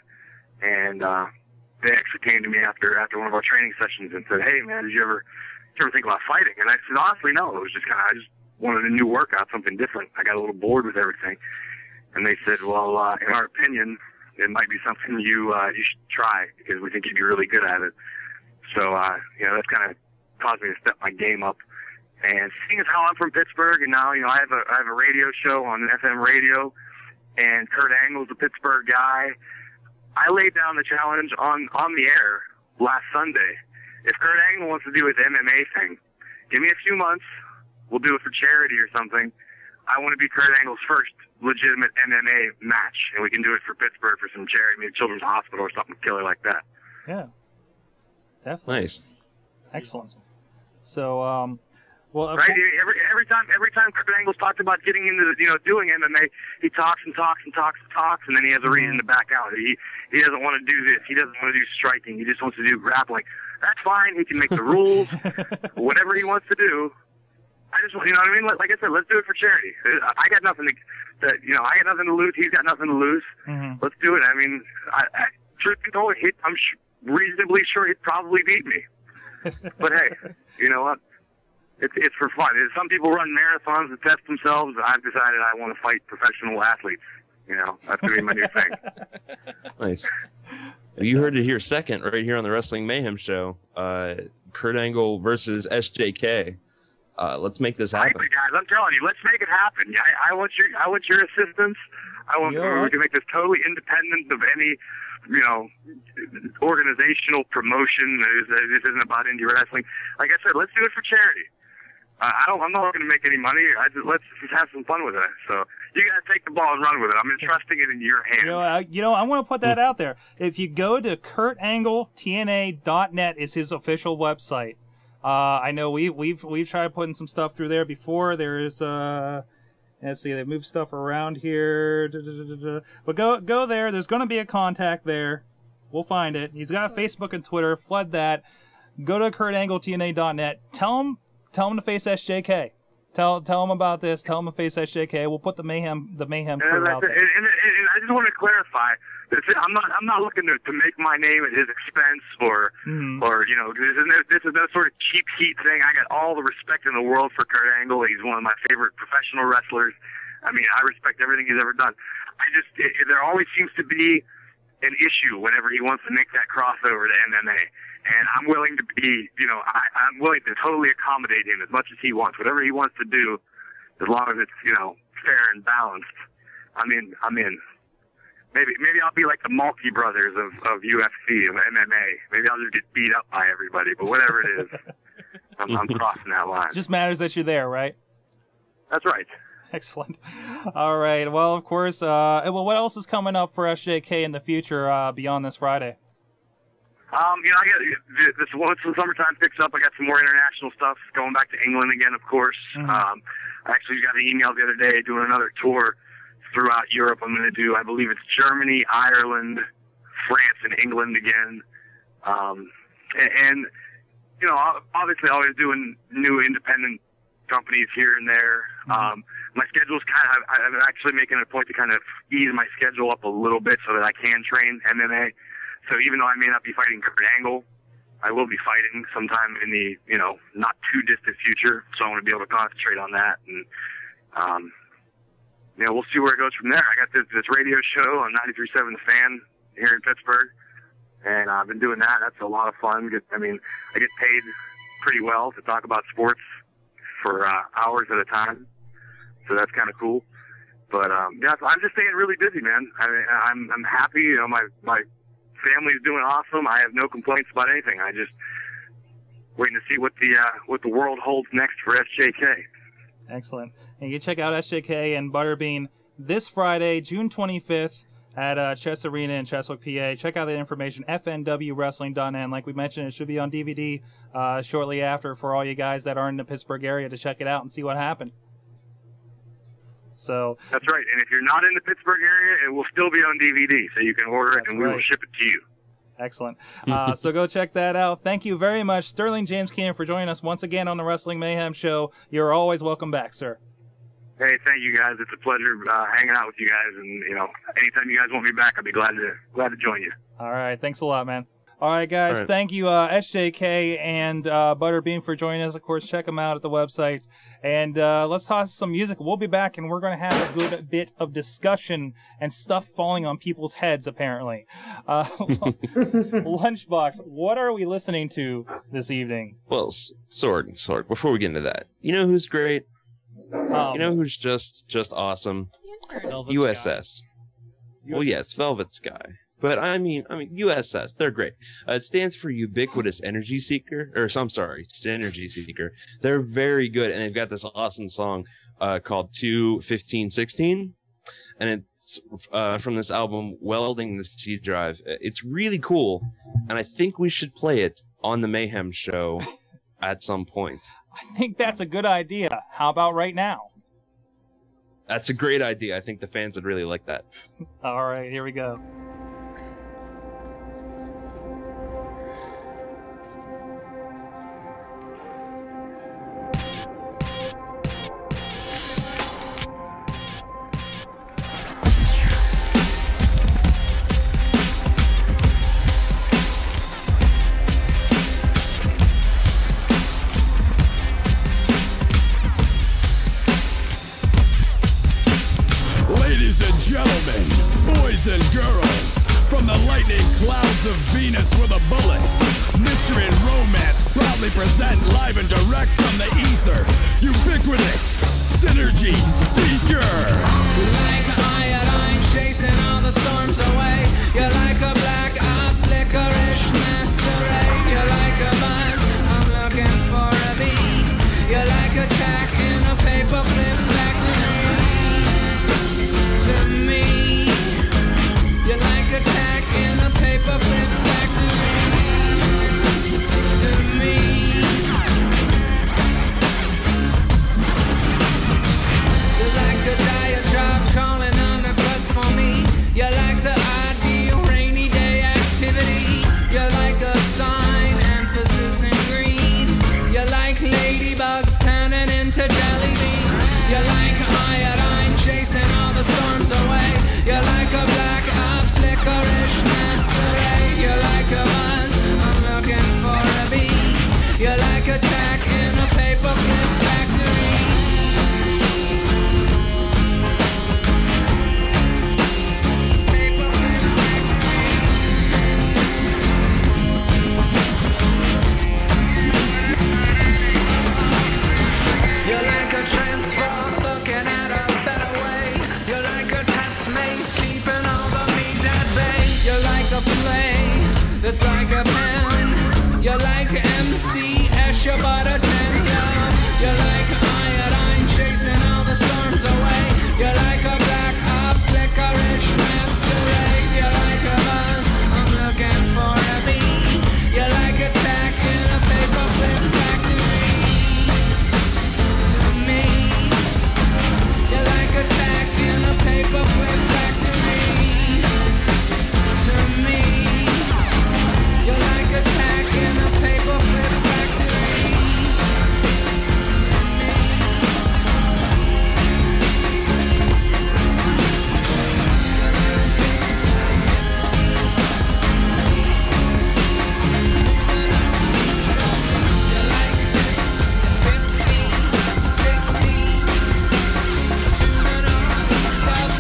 And they actually came to me after one of our training sessions and said, "Hey, man, did you ever think about fighting?" And I said, "Honestly, no. It was just I just wanted a new workout, something different. I got a little bored with everything." And they said, "Well, in our opinion, it might be something you should try because we think you'd be really good at it." So that's kind of caused me to step my game up. And seeing as how I'm from Pittsburgh, and now I have a radio show on FM radio, and Kurt Angle's a Pittsburgh guy. I laid down the challenge on the air last Sunday. If Kurt Angle wants to do his MMA thing, give me a few months. We'll do it for charity or something. I want to be Kurt Angle's first legitimate MMA match, and we can do it for Pittsburgh for some charity, maybe Children's Hospital or something killer like that. Yeah, definitely. Nice, excellent. So, right? Every time Kurt Angle's talked about getting into doing MMA, he talks and talks and talks and talks, and then he has a reason to back out. He doesn't want to do this. He doesn't want to do striking. He just wants to do grappling. That's fine. He can make the rules, whatever he wants to do. I just, what I mean? Like I said, let's do it for charity. I got nothing I got nothing to lose. He's got nothing to lose. Mm-hmm. Let's do it. I mean, truth be told, I'm reasonably sure he'd probably beat me. But hey, you know what? It's for fun. Some people run marathons to test themselves. I've decided I want to fight professional athletes. You know, that's gonna be my new thing. Nice. Well, you heard it here second, right here on the Wrestling Mayhem Show. Kurt Angle versus SJK. Let's make this happen. Right, guys, I'm telling you, let's make it happen. I want your assistance. We can make this totally independent of any, you know, organizational promotion. This isn't about indie wrestling. Like I said, let's do it for charity. I'm not looking to make any money. Let's just have some fun with it. So you gotta take the ball and run with it. I'm entrusting it in your hands. I want to put that out there. If you go to KurtAngleTNA.net is his official website. I know we've tried putting some stuff through there before. There's let's see, they move stuff around here. But go there. There's going to be a contact there. We'll find it. He's got a Facebook and Twitter. Flood that. Go to KurtAngleTNA.net. Tell him to face SJK. Tell him about this. Tell him to face SJK. We'll put the Mayhem crew out there. And I just want to clarify. I'm not looking to make my name at his expense or you know, this is no sort of cheap heat thing. I got all the respect in the world for Kurt Angle. He's one of my favorite professional wrestlers. I mean, I respect everything he's ever done. There always seems to be an issue whenever he wants to make that crossover to MMA. And I'm willing to be, you know, I'm willing to totally accommodate him as much as he wants. Whatever he wants to do, as long as it's, you know, fair and balanced. I'm in. Maybe I'll be like the Mulkey brothers of UFC, of MMA. Maybe I'll just get beat up by everybody. But whatever it is, I'm crossing that line. It just matters that you're there, right? That's right. Excellent. All right. Well, of course. What else is coming up for SJK in the future beyond this Friday? You know, I got this. Once the summertime picks up, I got some more international stuff. Going back to England again, of course. I actually got an email the other day doing another tour throughout Europe. I'm going to do, I believe it's Germany, Ireland, France, and England again. And you know, obviously, always doing new independent companies here and there. My schedule's I'm actually making a point to kind of ease my schedule up a little bit so that I can train MMA. So even though I may not be fighting Kurt Angle, I will be fighting sometime in the, you know, not too distant future. So I want to be able to concentrate on that. And, you know, we'll see where it goes from there. I got this radio show on 93.7 The Fan here in Pittsburgh. And I've been doing that. That's a lot of fun. I mean, I get paid pretty well to talk about sports for hours at a time. So that's kind of cool. But, yeah, I'm just staying really busy, man. I'm happy. You know, my family's doing awesome. I have no complaints about anything. I just waiting to see what the world holds next for SJK. Excellent. And you can check out SJK and Butterbean this Friday, June 25th at Chess Arena in Cheswick, PA. Check out the information, fnwwrestling.net. Like we mentioned, it should be on DVD shortly after for all you guys that are in the Pittsburgh area to check it out and see what happened. So that's right. And if you're not in the Pittsburgh area, it will still be on DVD, so you can order it and we will ship it to you. Excellent. So go check that out. Thank you very much, Sterling James Keenan, for joining us once again on the Wrestling Mayhem Show. You're always welcome back, sir. Hey, thank you guys. It's a pleasure hanging out with you guys, and you know, anytime you guys want me back, I'll be glad to join you. All right, thanks a lot, man. All right, guys, Thank you, SJK and Butterbean, for joining us. Of course, check them out at the website. And let's toss some music. We'll be back, and we're going to have a good bit of discussion and stuff falling on people's heads, apparently. Lunchbox, what are we listening to this evening? Well, Sorg, before we get into that, you know who's great? You know who's just awesome? Velvet USS. Sky. Well, yes, Velvet Sky. But I mean, USS, they're great. It stands for Ubiquitous Energy Seeker, Synergy Seeker. They're very good, and they've got this awesome song called 2:15:16, and it's from this album, Welding the C Drive. It's really cool, and I think we should play it on the Mayhem Show at some point. I think that's a good idea. How about right now? That's a great idea. I think the fans would really like that. All right, here we go. gentlemen, boys and girls, from the lightning clouds of Venus with a bullet, mystery and romance proudly present live and direct from the ether, ubiquitous Synergy Seeker. Like iodine chasing all the storms away. You're like a black ops licorice masquerade. You're like a buzz, I'm looking for a bee. You're like a tack in a paper flip factory. To me, you're like a tack in a paper flip factory. To me, you're like a diatribe calling on a quest for me. You're like the ideal rainy day activity. You're like a sign, emphasis in green. You're like ladybugs turning into jelly beans. You're like iodine chasing all the storms away. You're like a black ops licorice masquerade. You're like a buzz, I'm looking for a bee. You're like a tack in a paper clip factory. You're like a transfer looking at a better way. You're like a test maze keeping all the meat at bay. You're like a play that's like a pen. You're like MC Escher but a 10 club. You're like iodine chasing all the storms away. You're like a black ops licorice masquerade. You're like a buzz, I'm looking for a bee. You're like a tack in a paper flip factory. To me, you're like a tack in a paper flip factory. To me, you're like a tack in a paper flip factory.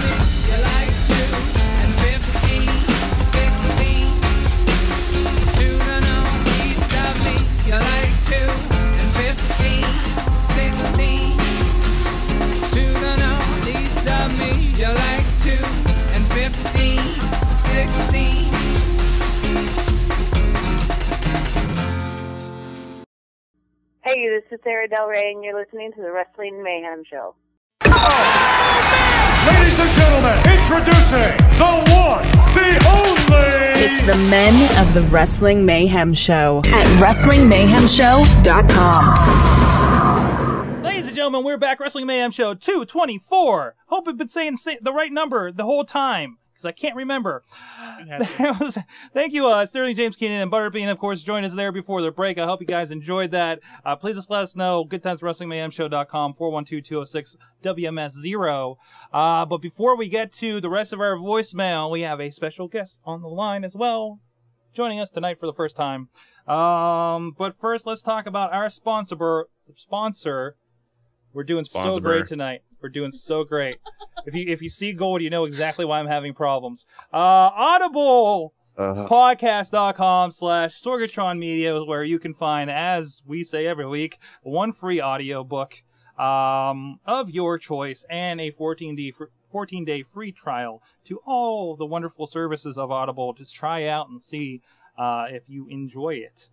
You're like 2 and 15, 16. To the northeast of me. You're like 2 and 15, 16. To the northeast of me. You're like 2 and 15, 16. Hey, this is Sarah Del Rey, and you're listening to the Wrestling Mayhem Show. Ladies and gentlemen, introducing the one, the only. It's the men of the Wrestling Mayhem Show at WrestlingMayhemShow.com. Ladies and gentlemen, we're back. Wrestling Mayhem Show 224. Hope I've been saying the right number the whole time, because I can't remember. Thank you, Sterling James Keenan and Butterbean, of course, joined us there before the break. I hope you guys enjoyed that. Please just let us know. GoodTimesWrestlingMayhemShow.com, 412-206-WMS0. But before we get to the rest of our voicemail, we have a special guest on the line as well, joining us tonight for the first time. But first, let's talk about our sponsor. We're doing so great tonight. We're doing so great. If you see gold, you know exactly why I'm having problems. Audible podcast.com/Sorgatron Media, where you can find, as we say every week, one free audiobook of your choice and a 14-day free trial to all the wonderful services of Audible to try out and see if you enjoy it,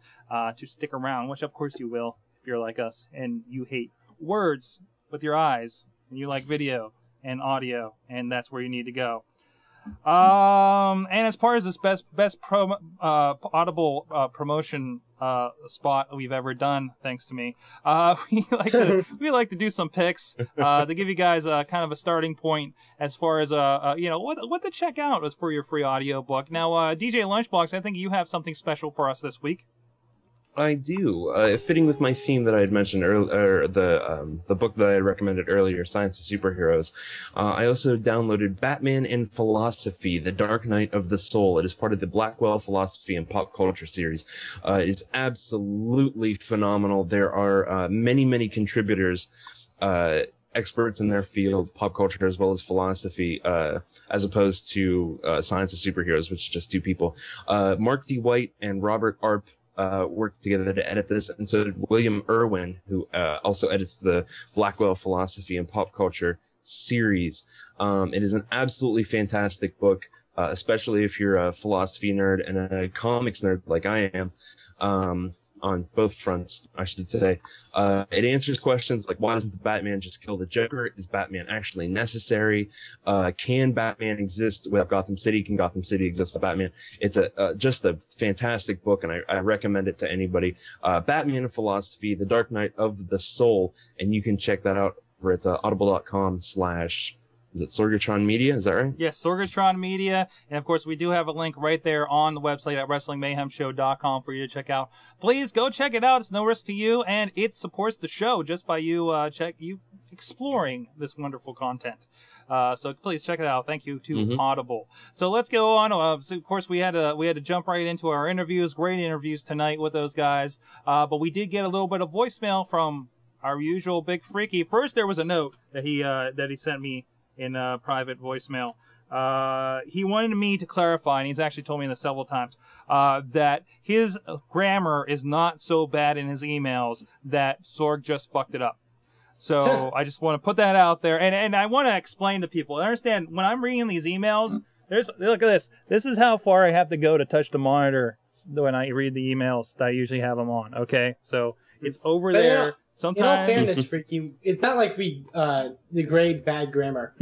to stick around, which of course you will if you're like us and you hate words with your eyes and you like video and audio, and that's where you need to go. And as part of this best Audible promotion spot we've ever done, thanks to me, we like to do some picks to give you guys kind of a starting point as far as what to check out as for your free audiobook. Now, DJ Lunchbox, I think you have something special for us this week. I do. Fitting with my theme that I had mentioned earlier, the book that I had recommended earlier, Science of Superheroes. I also downloaded Batman and Philosophy, The Dark Night of the Soul. It is part of the Blackwell Philosophy and Pop Culture series. It is absolutely phenomenal. There are many contributors experts in their field, pop culture as well as philosophy, as opposed to Science of Superheroes, which is just two people. Mark D. White and Robert Arp worked together to edit this, and so did William Irwin, who also edits the Blackwell Philosophy and Pop Culture series. It is an absolutely fantastic book, especially if you're a philosophy nerd and a comics nerd like I am. On both fronts, I should say. It answers questions like, why doesn't the Batman just kill the Joker? Is Batman actually necessary? Can Batman exist without Gotham City? Can Gotham City exist without Batman? It's just a fantastic book, and I recommend it to anybody. Batman and Philosophy, The Dark Night of the Soul, and you can check that out over at audible.com/ is it Sorgatron Media? Is that right? Yes, Sorgatron Media. And, of course, we do have a link right there on the website at WrestlingMayhemShow.com for you to check out. Please go check it out. It's no risk to you, and it supports the show just by you exploring this wonderful content. So please check it out. Thank you to Audible. So let's go on. So of course, we had to jump right into our interviews. Great interviews tonight with those guys. But we did get a little bit of voicemail from our usual Big Freaky. First, there was a note that he sent me in a private voicemail. He wanted me to clarify, and he's actually told me this several times, that his grammar is not so bad in his emails that Sorg just fucked it up. So I just want to put that out there, and I want to explain to people. I understand when I'm reading these emails, look at this. This is how far I have to go to touch the monitor when I read the emails that I usually have them on. Okay, so it's over there. Sometimes, in all fairness, Freaky, it's not like we degrade bad grammar.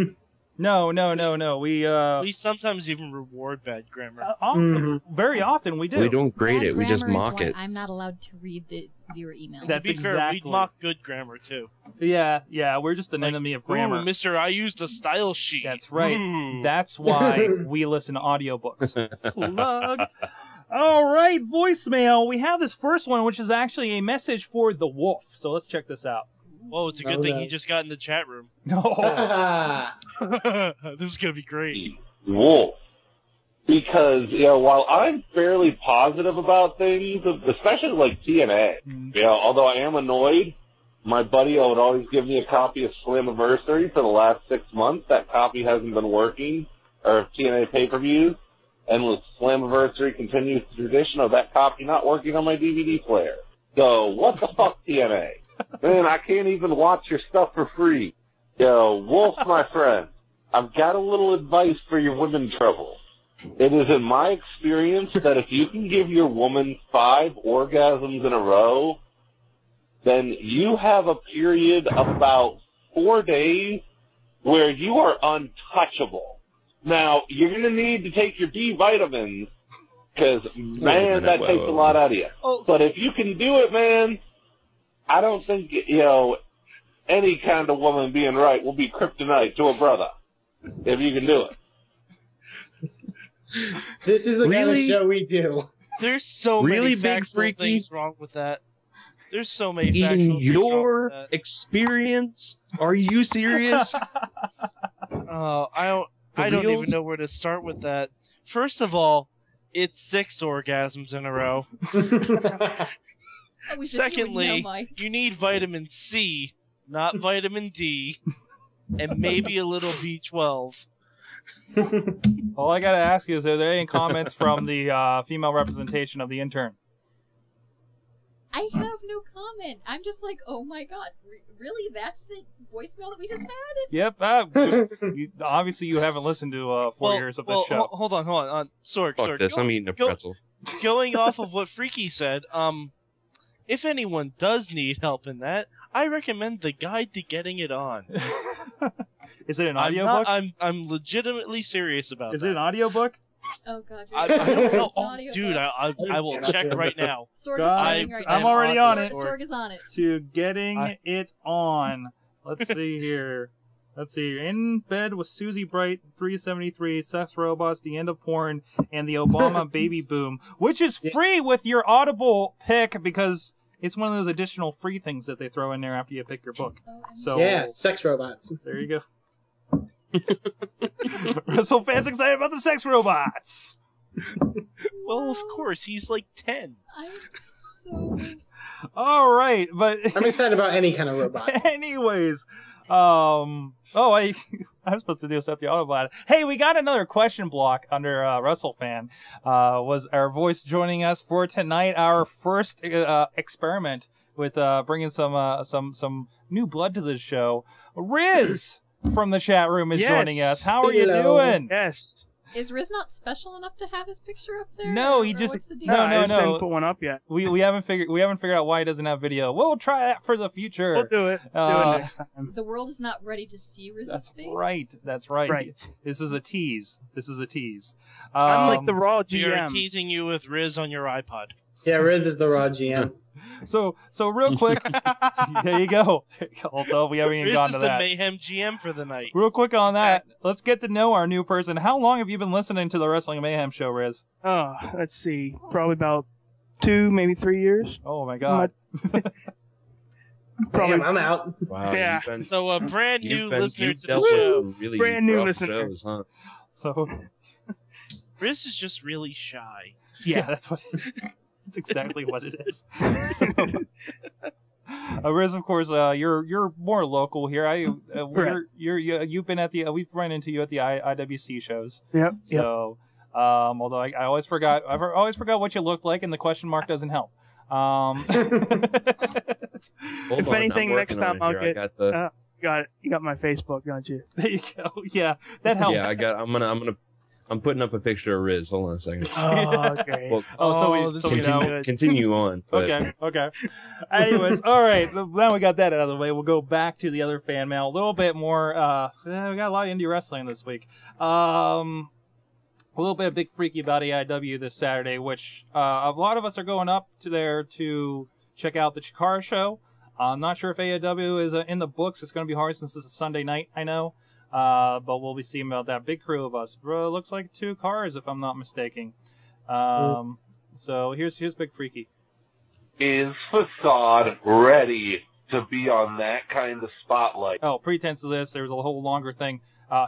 No. We sometimes even reward bad grammar. Very often we do. We don't grade Bad it. We just grammar is mock why it. I'm not allowed to read the viewer emails. That's to be fair, we mock good grammar too. Yeah. We're just an enemy of grammar. Ooh, Mister, I used a style sheet. That's right. Ooh. That's why we listen to audiobooks. Plug. All right, voicemail. We have this first one, which is actually a message for the Wolf. So let's check this out. Well, it's a good thing he just got in the chat room. No. This is going to be great. Wolf. Because, while I'm fairly positive about things, especially like TNA, although I am annoyed, my buddy would always give me a copy of Slammiversary for the last 6 months. That copy hasn't been working, or TNA pay-per-views. And with Slammiversary continues the tradition of that copy not working on my DVD player. So, what the fuck, TNA? Man, I can't even watch your stuff for free. Wolf, my friend, I've got a little advice for your women trouble. It is in my experience that if you can give your woman 5 orgasms in a row, then you have a period of about 4 days where you are untouchable. Now, you're going to need to take your B vitamins, because, man, that takes a lot out of you. But if you can do it, man, I don't think, any kind of woman being right will be kryptonite to a brother, if you can do it. This is the kind of show we do. There's so many factual things wrong with that. There's so many factual In things wrong your with that. experience? Are you serious? I don't even know where to start with that. First of all, it's 6 orgasms in a row. Secondly, you need vitamin C, not vitamin D, and maybe a little B12. All I gotta ask you is, are there any comments from the female representation of the intern? I have no comment. I'm just like, oh my god, really? That's the voicemail that we just had? Yep. Obviously, you haven't listened to 4 years of this show. Hold on. Sorg, Fuck this, I'm eating a pretzel. Going off of what Freaky said, if anyone does need help in that, I recommend the Guide to Getting It On. Is it an audiobook? I'm legitimately serious about Is it an audiobook? Oh god, I don't know. Oh, dude, I will check right now. Sorg is right now. I'm already on it. Sorg is on it. To Getting It On. Let's see here. In Bed with Susie Bright, 373, Sex Robots, The End of Porn, and the Obama Baby Boom, which is free with your Audible pick because it's one of those additional free things that they throw in there after you pick your book. So yeah, Sex Robots. There you go. Wrestle fans excited about the sex robots. Well, of course, he's like 10. I'm so... All right, but I'm excited about any kind of robot. Anyways, I'm supposed to do this at the Autobot. Hey, we got another question block under WrestleFan. Was our voice joining us for tonight? Our first experiment with bringing some new blood to the show. Riz from the chat room is joining us. How are you doing? Yes. Is Riz not special enough to have his picture up there? No, he just no. I just didn't put one up yet. We haven't figured out why he doesn't have video. We'll try that for the future. We'll do it. Do it next time. The world is not ready to see Riz's face. That's right. Right. This is a tease. I'm like the raw GM. We are teasing you with Riz on your iPod. Yeah, Riz is the raw GM. So real quick, there you go. Although we haven't even Riz gone to is the that. Mayhem GM for the night. Real quick on that, let's get to know our new person. How long have you been listening to the Wrestling Mayhem show, Riz? Oh, let's see. Probably about 2, maybe 3 years. Oh my God. Probably. Damn, I'm out. Wow. Yeah. So a brand new listener to the dealt with show. some really Brand new rough listener. shows, huh? So Riz is just really shy. yeah, that's what it is. That's exactly what it is. So, Riz, of course, you're more local here. You've been at the we've run into you at the IWC shows. Yep. So, although I always forgot what you looked like, and the question mark doesn't help. If anything, next time I'll get. Got it. You got my Facebook, don't you? There you go. Yeah, that helps. Yeah, I'm putting up a picture of Riz. Hold on a second. Oh, okay. Well, continue on. But... Okay. Anyways, all right. Now we got that out of the way. We'll go back to the other fan mail a little bit more. We got a lot of indie wrestling this week. A little bit of Big Freaky about AIW this Saturday, which a lot of us are going up to there to check out the Chikara show. I'm not sure if AIW is in the books. It's going to be hard since it's a Sunday night, I know. But we'll be seeing about that. Big crew of us. Looks like 2 cars, if I'm not mistaken. So here's Big Freaky. Is Facade ready to be on that kind of spotlight? Oh, pretense of this. There was a whole longer thing.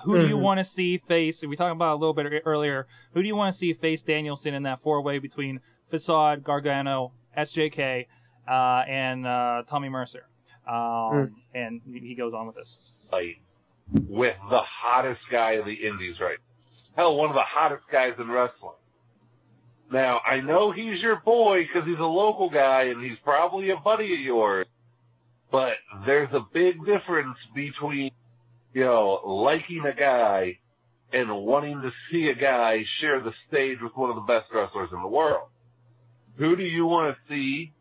Who do you want to see face? We talked about it a little bit earlier. Who do you want to see face Danielson in that 4-way between Facade, Gargano, SJK, and Tommy Mercer? And he goes on with this. With the hottest guy in the indies right now. Hell, one of the hottest guys in wrestling. Now, I know he's your boy because he's a local guy and he's probably a buddy of yours, but there's a big difference between, liking a guy and wanting to see a guy share the stage with one of the best wrestlers in the world. Who do you want to see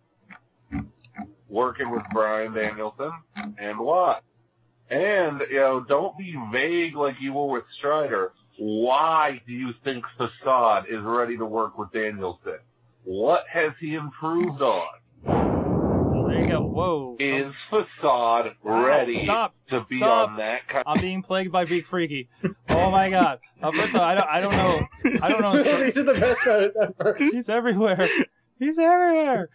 working with Bryan Danielson and why? And, don't be vague like you were with Strider. Why do you think Facade is ready to work with Danielson? What has he improved on? Well, there you go. Whoa. Is Facade ready to be on that kind I'm being plagued by Big Freaky. Oh my God. First of all, I don't know. These are the best photos ever. He's everywhere. He's everywhere.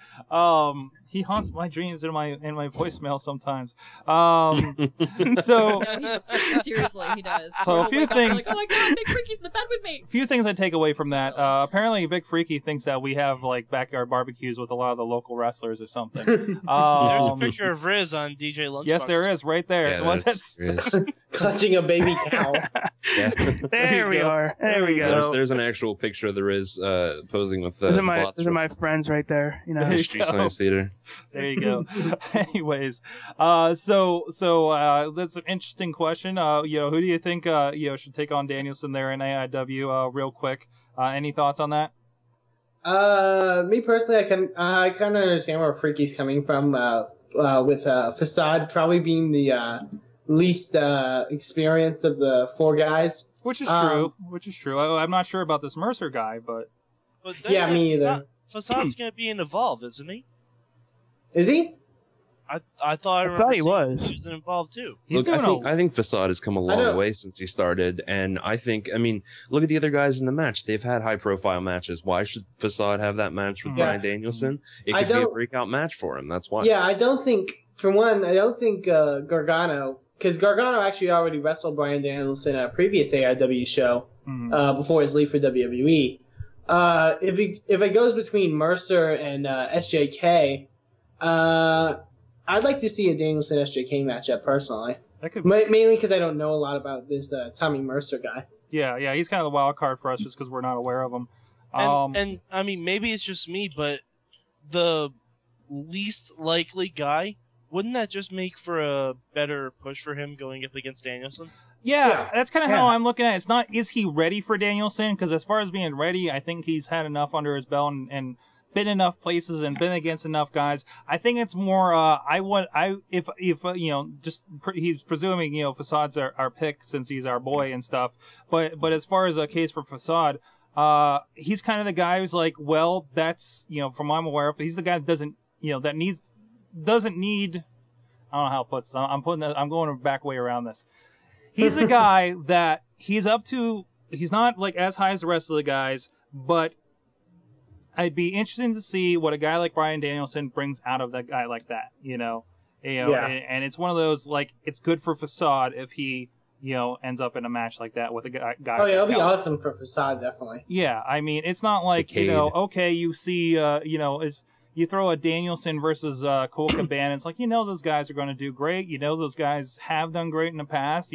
He haunts my dreams in my voicemail sometimes. So no, seriously, he does. So a few things. Like, oh my God, Big Freaky's in the bed with me. A few things I take away from that. Apparently, Big Freaky thinks that we have like backyard barbecues with a lot of the local wrestlers or something. There's a picture of Riz on DJ Lunchbox. Yes, there is, right there. Yeah, well, that's clutching a baby cow. Yeah. There we are. There we go. There's an actual picture of the Riz posing with the. Those are my friends right there. There Street Science Theater. There you go. Anyways, so that's an interesting question. Who do you think should take on Danielson there in AIW? Real quick, any thoughts on that? Me personally, I kind of understand where Freaky's coming from. With Facade probably being the least experienced of the 4 guys, which is true. I'm not sure about this Mercer guy, but yeah, me either. Facade's going to be in Evolve, isn't he? Is he? I thought he was. He was involved too. I think Facade has come a long way since he started, and I mean, look at the other guys in the match. They've had high-profile matches. Why should Facade have that match with Bryan Danielson? It could be a breakout match for him. That's why. Yeah, I don't think Gargano, because Gargano actually already wrestled Bryan Danielson at a previous AIW show before his leave for WWE. If it goes between Mercer and SJK, I'd like to see a Danielson SJK matchup personally. That could mainly because I don't know a lot about this Tommy Mercer guy. Yeah, he's kind of the wild card for us just because we're not aware of him. And I mean, maybe it's just me, but the least likely guy, wouldn't that just make for a better push for him going up against Danielson? Yeah, that's kind of how I'm looking at it. It's not, is he ready for Danielson? Because as far as being ready, I think he's had enough under his belt and been enough places and been against enough guys. I think it's more, if he's presuming, Facade's our pick since he's our boy and stuff. But as far as a case for Facade, he's kind of the guy who's like, well, that's, from what I'm aware of, he's the guy that doesn't need, I don't know how to put this. I'm going the back way around this. He's the guy that he's not like as high as the rest of the guys, but I'd be interested to see what a guy like Bryan Danielson brings out of that guy like that, and it's one of those, like, it's good for Facade if he, ends up in a match like that with a guy. Oh yeah, it'll be awesome for Facade, definitely. Yeah, I mean, it's not like, okay, you see, you throw a Danielson versus Cole Cabana. It's like, those guys are going to do great. Those guys have done great in the past.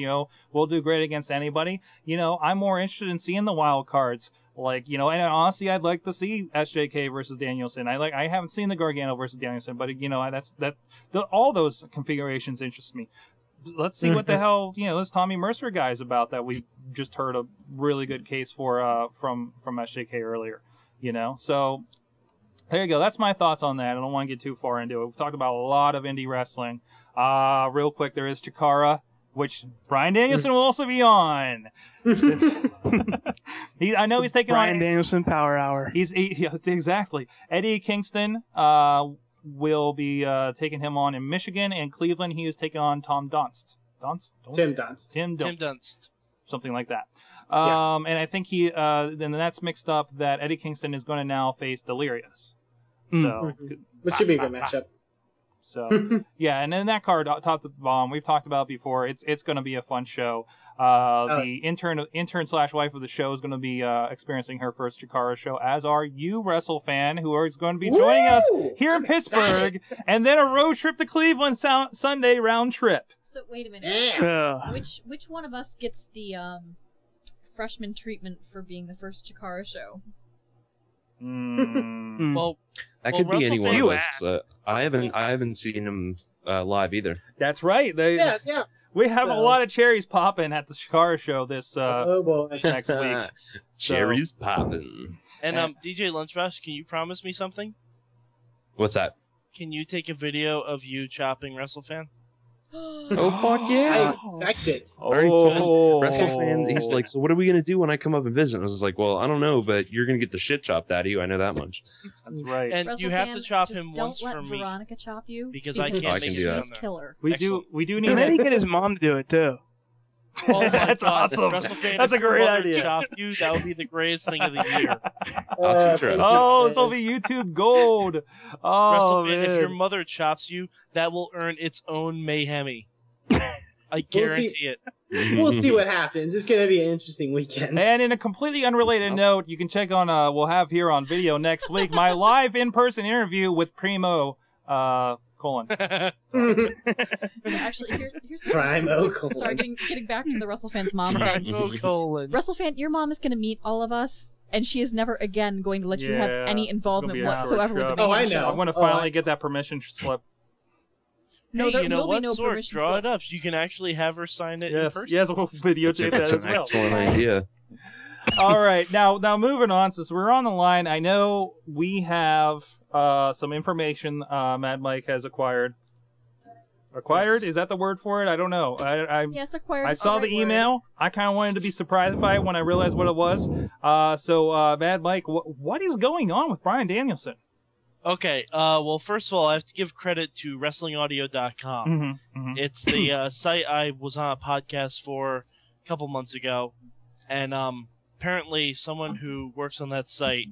We'll do great against anybody. I'm more interested in seeing the wild cards. Like, and honestly, I'd like to see SJK versus Danielson. I haven't seen the Gargano versus Danielson, but all those configurations interest me. Let's see what the hell, this Tommy Mercer guy is about that we just heard a really good case for, from SJK earlier, so. There you go. That's my thoughts on that. I don't want to get too far into it. We've talked about a lot of indie wrestling. Real quick, there is Chikara, which Bryan Danielson will also be on. I know he's taking Bryan Danielson Power Hour. Exactly. Eddie Kingston will be taking him on in Michigan, and Cleveland he is taking on Tom Dunst. Tim Dunst. Something like that. And I think then that's mixed up that Eddie Kingston is going to now face Delirious. So, which should be a good matchup. So, yeah, and then that card, top to bottom, we've talked about before. It's going to be a fun show. The intern/wife of the show is going to be experiencing her first Chikara show, as are you, Wrestle fan, who is going to be joining us here in Pittsburgh, and then a road trip to Cleveland Sunday round trip. So wait a minute. Which one of us gets the freshman treatment for being the first Chikara show? Well, that could be any one of us. I haven't seen him live either. That's right. We have a lot of cherries popping at the Chikara show this next week. Cherries popping. And DJ Lunchbox, can you promise me something? What's that? Can you take a video of you chopping WrestleFan? Oh, fuck yeah. I expect it. Very good. WrestleFan, he's like, so what are we going to do when I come up and visit? And I was like, well, I don't know, but you're going to get the shit chopped out of you. I know that much. That's right. And you have to chop him once for me. Don't let Veronica chop you. Because I can't make it she's killer. We do need and then he get his mom to do it, too. Oh my That's God. awesome. WrestleFan, That's a great idea. Chop you, that would be the greatest thing of the year. This will be YouTube gold. Oh, WrestleFan, man. if your mother chops you, that will earn its own Mayhemy. I guarantee it. We'll see what happens. It's going to be an interesting weekend. And in a completely unrelated note, you can check on, we'll have here on video next week, my live in-person interview with Primo, colon. Actually, here's the Primo colon. Sorry, getting back to the WrestleFan's mom thing. Primo colon. WrestleFan, your mom is going to meet all of us, and she is never again going to let you have any involvement whatsoever with the Mayhem show. I'm going to finally get that permission slip. No, there you know will what? be no Sorg, permission draw slip. it up. You can actually have her sign it in person. Yes, we'll videotape that as well. That's an excellent idea. All right, now moving on, since we're on the line, I know we have some information Mad Mike has acquired. Acquired? Is that the word for it? I don't know. Yes, acquired. I saw the email. I kind of wanted to be surprised by it when I realized what it was. So, Mad Mike, what is going on with Bryan Danielson? Okay, well, first of all, I have to give credit to WrestlingAudio.com. It's the site I was on a podcast for a couple months ago, and apparently someone who works on that site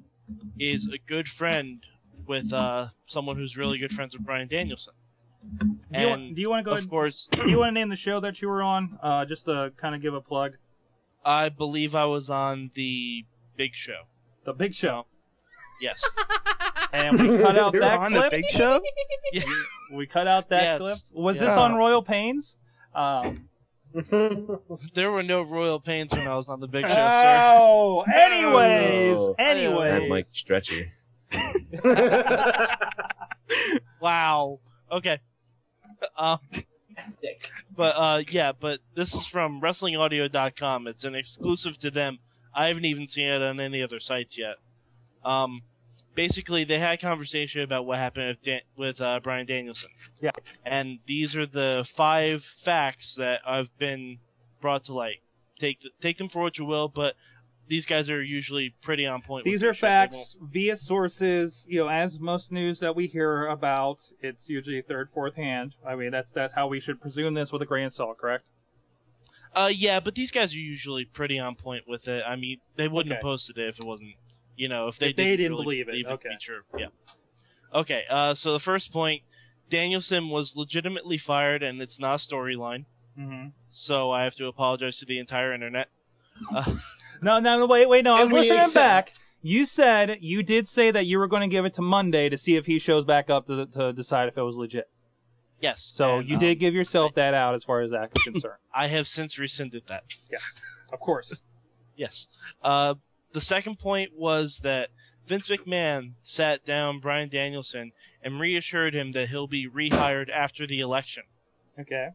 is a good friend with someone who's really good friends with Bryan Danielson. Do you want to go? Of course. Do you want to name the show that you were on, just to kind of give a plug? I believe I was on The Big Show. The Big Show? Yes. And we cut out that on clip. The Big Show? Yeah. We cut out that clip. Was this on Royal Pains? There were no royal pains when I was on the Big Show, sir. Oh, anyways. That Mike stretchy. Wow. Okay. But this is from WrestlingAudio.com. It's an exclusive to them. I haven't even seen it on any other sites yet. Basically, they had a conversation about what happened with Bryan Danielson. Yeah. And these are the 5 facts that have been brought to light. Take them for what you will, but these guys are usually pretty on point. These are facts via sources. As most news that we hear about, it's usually third, fourth hand. I mean, that's how we should presume this with a grain of salt, correct? Yeah, but these guys are usually pretty on point with it. I mean, they wouldn't have posted it if it wasn't, if they didn't believe it. To be true. Yeah. Okay. So the first point, Danielson was legitimately fired, and it's not a storyline. Mm-hmm. So I have to apologize to the entire internet. No, wait, no. I was listening back. You did say that you were going to give it to Monday to see if he shows back up to decide if it was legit. Yes. So you did give yourself that out as far as that is concerned. I have since rescinded that. Yes, of course. Yes. The second point was that Vince McMahon sat down Bryan Danielson and reassured him that he'll be rehired after the election. Okay.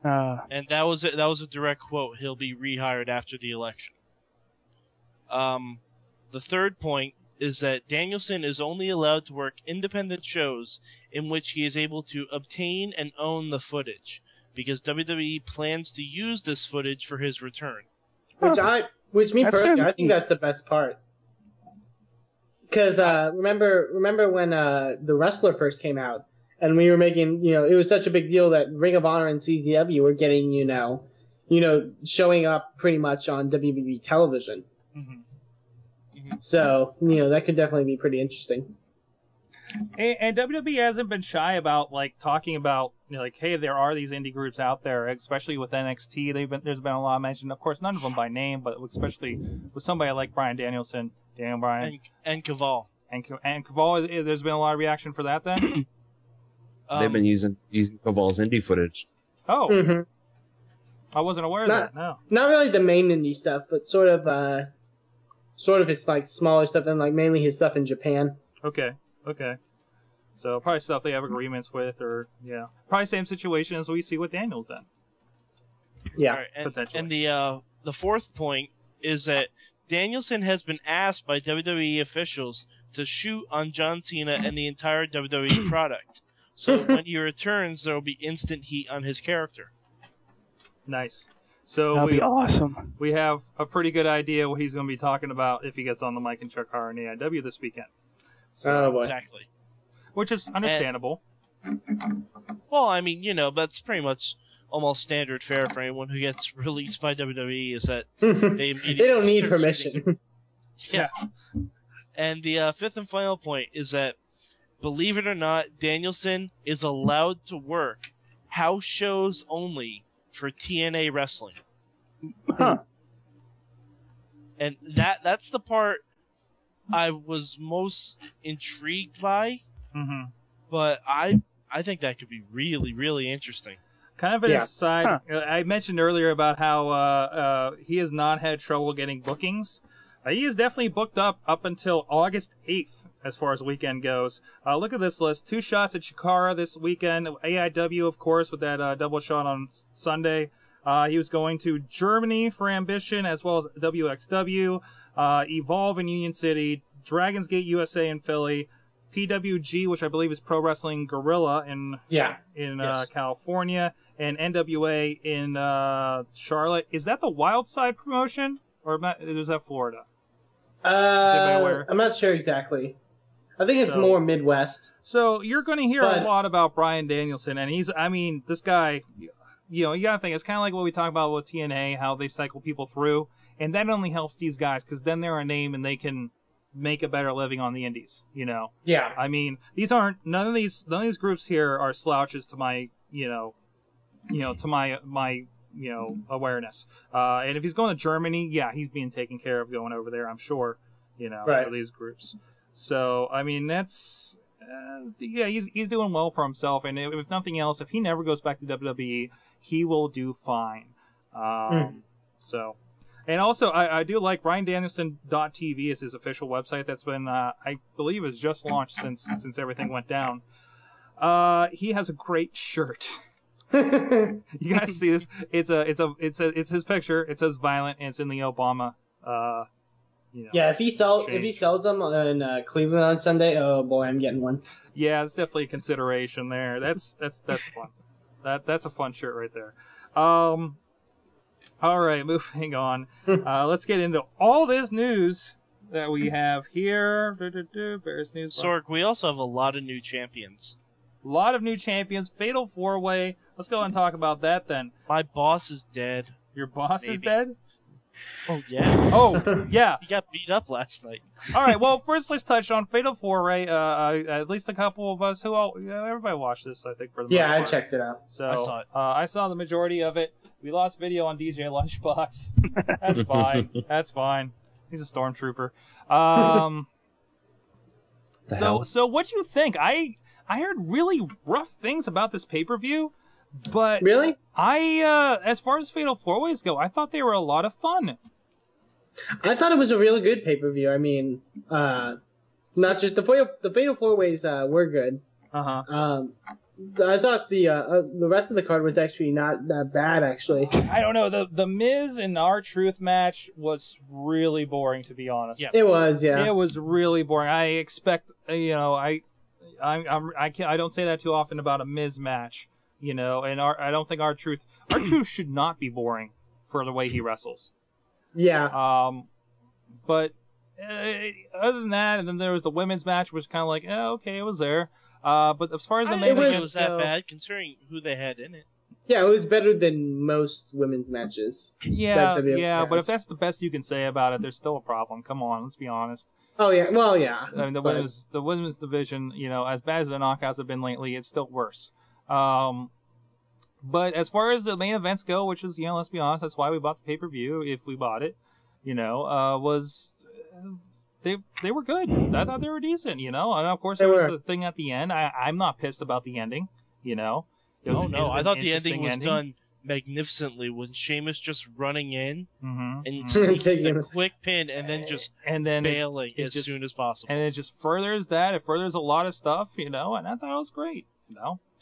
And that was a direct quote. He'll be rehired after the election. The third point is that Danielson is only allowed to work independent shows in which he is able to obtain and own the footage, because WWE plans to use this footage for his return. Which me personally, I think that's the best part. Because remember when the wrestler first came out, and we were making, it was such a big deal that Ring of Honor and CZW were getting, showing up pretty much on WWE television. Mm-hmm. So, that could definitely be pretty interesting. And WWE hasn't been shy about talking about hey, there are these indie groups out there, especially with NXT. There's been a lot mentioned. Of course, none of them by name, but especially with somebody like Bryan Danielson, Daniel Bryan, and Caval. And Caval, there's been a lot of reaction for that. Then they've been using Caval's indie footage. Oh, mm-hmm. I wasn't aware of that. No, not really the main indie stuff, but sort of his smaller stuff and mainly his stuff in Japan. Okay. So probably stuff they have agreements with, or probably same situation as we see with Daniels then. Yeah, right, and the fourth point is that Danielson has been asked by WWE officials to shoot on John Cena and the entire WWE product. So when he returns, there will be instant heat on his character. Nice. So that'd be awesome. We have a pretty good idea what he's going to be talking about if he gets on the mic and Chuck Carr and AIW this weekend. So, exactly. Which is understandable. Well, I mean, that's pretty much almost standard fare for anyone who gets released by WWE is that they don't need permission. Yeah. And the fifth and final point is that, believe it or not, Danielson is allowed to work house shows only for TNA Wrestling. Huh. And that's the part I was most intrigued by. Mm-hmm. But I think that could be really, really interesting. Kind of an aside, I mentioned earlier about how he has not had trouble getting bookings. He is definitely booked up until August 8th as far as weekend goes. Look at this list. 2 shots at Chikara this weekend. AIW, of course, with that double shot on Sunday. He was going to Germany for Ambition, as well as WXW, Evolve in Union City, Dragon's Gate USA in Philly, PWG, which I believe is Pro Wrestling Guerrilla in California, and NWA in Charlotte. Is that the Wild Side promotion, or is that Florida? I'm not sure exactly. I think it's more Midwest. So you're going to hear a lot about Bryan Danielson, and this guy, you got to think, it's kind of like what we talk about with TNA, how they cycle people through, and that only helps these guys, because then they're a name and they can make a better living on the indies, Yeah. I mean, none of these groups here are slouches to my, to my awareness. And if he's going to Germany, he's being taken care of going over there, I'm sure, for these groups. So, I mean, that's, he's doing well for himself. And if nothing else, if he never goes back to WWE, he will do fine. So, and also I do like BrianDanielson.tv is his official website that's been I believe is just launched since everything went down. He has a great shirt. You guys see this? It's his picture. It says "violent" and it's in the Obama. Yeah, if he sells them in Cleveland on Sunday, oh boy, I'm getting one. Yeah, it's definitely a consideration there. That's fun. That's a fun shirt right there. All right, moving on. Let's get into all this news that we have here. Various news. Sorg, we also have a lot of new champions. A lot of new champions. Fatal 4-Way. Let's go and talk about that then. My boss is dead. Your boss is dead? Oh, yeah. Oh, yeah. He got beat up last night. All right, well, first let's touch on Fatal 4-Way. At least a couple of us everybody watched this, I think, for the most part. I checked it out. So, I saw it. I saw the majority of it. We lost video on DJLunchbox. That's fine. That's fine. He's a stormtrooper. So what do you think? I heard really rough things about this pay-per-view, but really, as far as Fatal 4-Ways go, I thought they were a lot of fun. I thought it was a really good pay-per-view. I mean, not just the Fatal 4-Ways were good. I thought the rest of the card was actually not that bad. Actually, I don't know. The Miz and R-Truth match was really boring, to be honest. Yeah. It was. Yeah, it was really boring. I expect, I don't say that too often about a Miz match, and I don't think R-Truth should not be boring for the way he wrestles. Yeah. But other than that, and then there was the women's match, which kind of like, okay, it was there. But as far as the main event, it was that bad considering who they had in it. Yeah, it was better than most women's matches. Yeah, but if that's the best you can say about it, there's still a problem. Come on, let's be honest. Oh yeah, well yeah. I mean, the women's division, as bad as the knockouts have been lately, it's still worse. But as far as the main events go, which is, let's be honest, that's why we bought the pay-per-view, if we bought it, was they were good. I thought they were decent, and of course there was the thing at the end. I'm not pissed about the ending, It was I thought the ending was done magnificently with Sheamus just running in and taking a quick pin and then just bailing as soon as possible. And it just furthers that. It furthers a lot of stuff, and I thought it was great,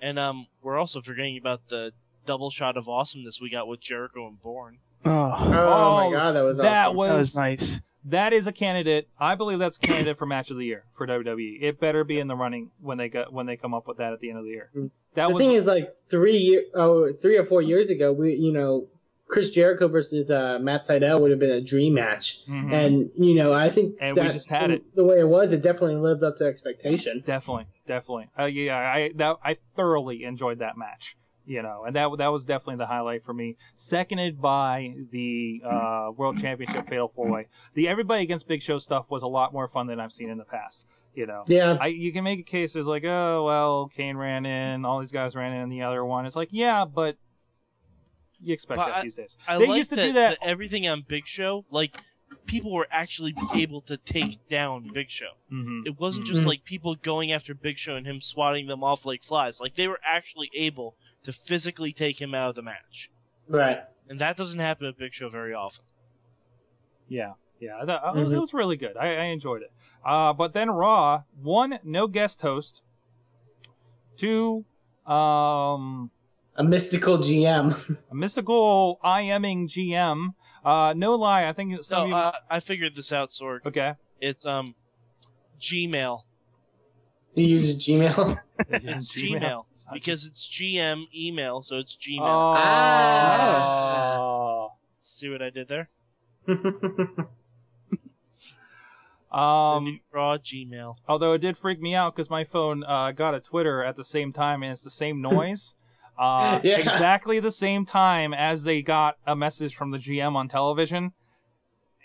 And we're also forgetting about the double shot of awesomeness we got with Jericho and Bourne. Oh my God, that was awesome. That was nice. That is a candidate. I believe that's a candidate for match of the year for WWE. It better be in the running when they come up with that at the end of the year. The thing is, like 3 or 4 years ago, Chris Jericho versus Matt Sydal would have been a dream match, and I think we just had it the way it was. It definitely lived up to expectation. Definitely. I thoroughly enjoyed that match. And that was definitely the highlight for me. Seconded by the World Championship Fatal 4-Way. The Everybody Against Big Show stuff was a lot more fun than I've seen in the past. Yeah. You can make a case as like, oh well, Kane ran in, all these guys ran in the other one. It's like, yeah, but you expect that these days. They used to do that. Everything on Big Show, like people were actually able to take down Big Show. It wasn't just like people going after Big Show and him swatting them off like flies. Like they were actually able to physically take him out of the match. Right. And that doesn't happen at Big Show very often. Yeah. It was really good. I enjoyed it. But then Raw, 1, no guest host. 2, a mystical GM. A mystical IMing GM. No lie, I think it's I figured this out, Sorg. Okay. It's Gmail. You use Gmail? It's Gmail. Because it's GM email, so it's Gmail. Oh. See what I did there? Raw Gmail. Although it did freak me out because my phone got a Twitter at the same time and it's the same noise. Exactly the same time as they got a message from the GM on television.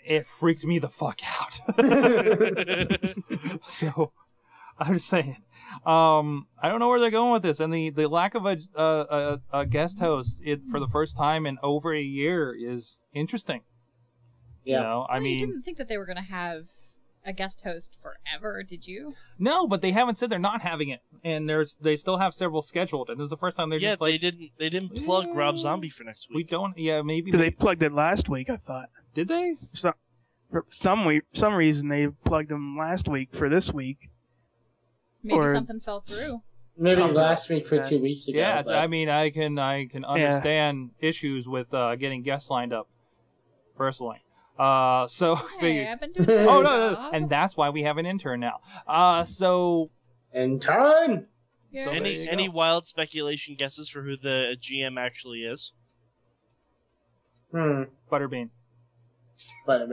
It freaked me the fuck out. So, I'm just saying. I don't know where they're going with this, and the lack of a guest host for the first time in over a year is interesting. Yeah, I didn't think that they were going to have a guest host forever, did you? No, but they haven't said they're not having it, and they still have several scheduled. And this is the first time they're just like they didn't plug Rob Zombie for next week. We don't. Yeah, maybe They plugged it last week, I thought. Did they? For some reason they plugged him last week for this week. Maybe something fell through. Maybe last week for 2 weeks ago. Yeah, but... I mean, I can understand issues with getting guests lined up, personally. So hey, I've been doing a oh good no, job. and that's why we have an intern now. So intern. Yeah. So Any wild speculation guesses for who the GM actually is? Butterbean. Damn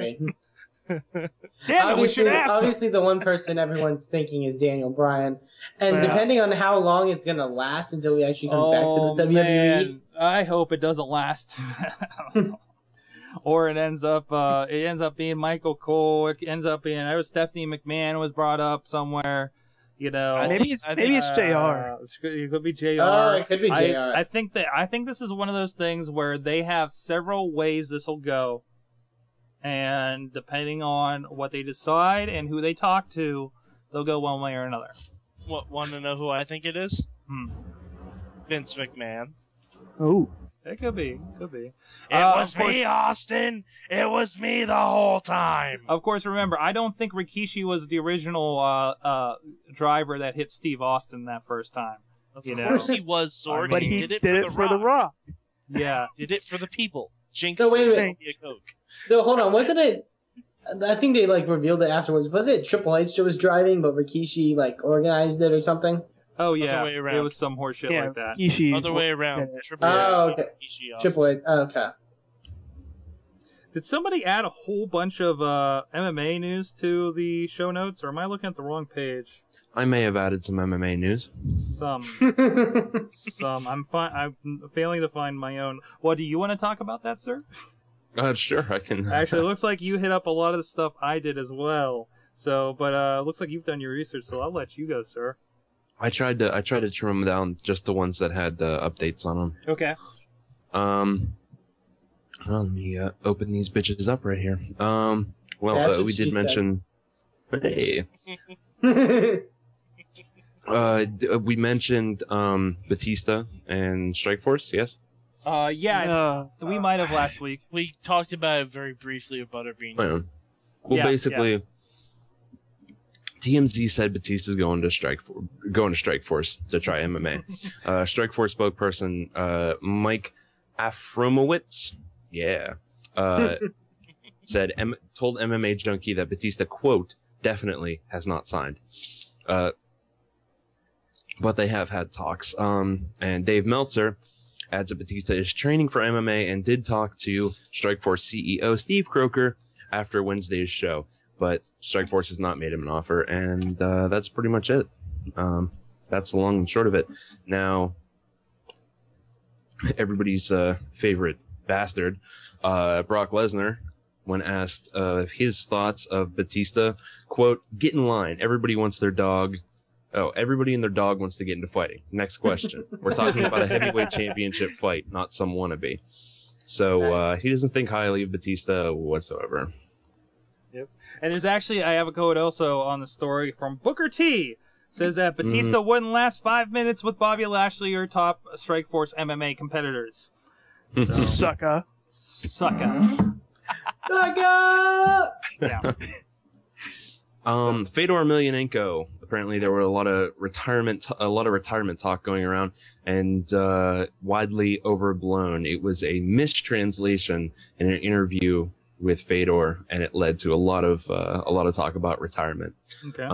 it, we should ask. Obviously, the one person everyone's thinking is Daniel Bryan, and depending on how long it's gonna last until he actually comes back to the WWE, man. I hope it doesn't last. Or it ends up being Michael Cole. It ends up being Stephanie McMahon was brought up somewhere. You know, maybe it's JR. It could be JR. Oh, it could be JR. I think this is one of those things where they have several ways this will go, and depending on what they decide and who they talk to, they'll go one way or another. Want to know who I think it is? Vince McMahon. Oh. It could be. It was me, Austin. It was me the whole time. Of course, remember, I don't think Rikishi was the original driver that hit Steve Austin that first time. Of course he was, Sorg. But he did it for the Rock. Yeah. Did it for the people. Jinx No, wait a for minute. a Coke. No, hold on. Wasn't it? I think they revealed it afterwards. Was it Triple H that was driving, but Rikishi organized it or something? Oh yeah, way around. It was some horseshit like that. Other way around. Triple H. Oh, okay. Triple H. Oh, okay. Did somebody add a whole bunch of MMA news to the show notes, or am I looking at the wrong page? I may have added some MMA news. Some. I'm failing to find my own. Well, do you want to talk about that, sir? Sure, I can. Actually, it looks like you hit up a lot of the stuff I did as well. So, but it looks like you've done your research, so I'll let you go, sir. I tried to trim them down just the ones that had updates on them. Okay. Well, let me open these bitches up right here. We did mention. Hey. We mentioned Batista and Strikeforce. Yes. We might have last week. We talked about it very briefly with Butterbean. Basically. TMZ said Batista's going to Strikeforce to try MMA. Strikeforce spokesperson Mike Afromowitz, told MMA Junkie that Batista, quote, definitely has not signed. But they have had talks. And Dave Meltzer adds that Batista is training for MMA and did talk to Strikeforce CEO Steve Croker after Wednesday's show. But Strikeforce has not made him an offer, and that's pretty much it. That's the long and short of it. Now, everybody's favorite bastard, Brock Lesnar, when asked his thoughts of Batista, quote, get in line. Everybody wants their dog. Oh, everybody and their dog wants to get into fighting. Next question. We're talking about a heavyweight championship fight, not some wannabe. So he doesn't think highly of Batista whatsoever. Yep. And there's actually, I have a quote also on the story from Booker T. Says that Batista wouldn't last 5 minutes with Bobby Lashley or top Strikeforce MMA competitors. So, Sucker. Yeah. Fedor Emelianenko. Apparently, there were a lot of retirement talk going around, and widely overblown. It was a mistranslation in an interview with Fedor, and it led to a lot of talk about retirement. Okay.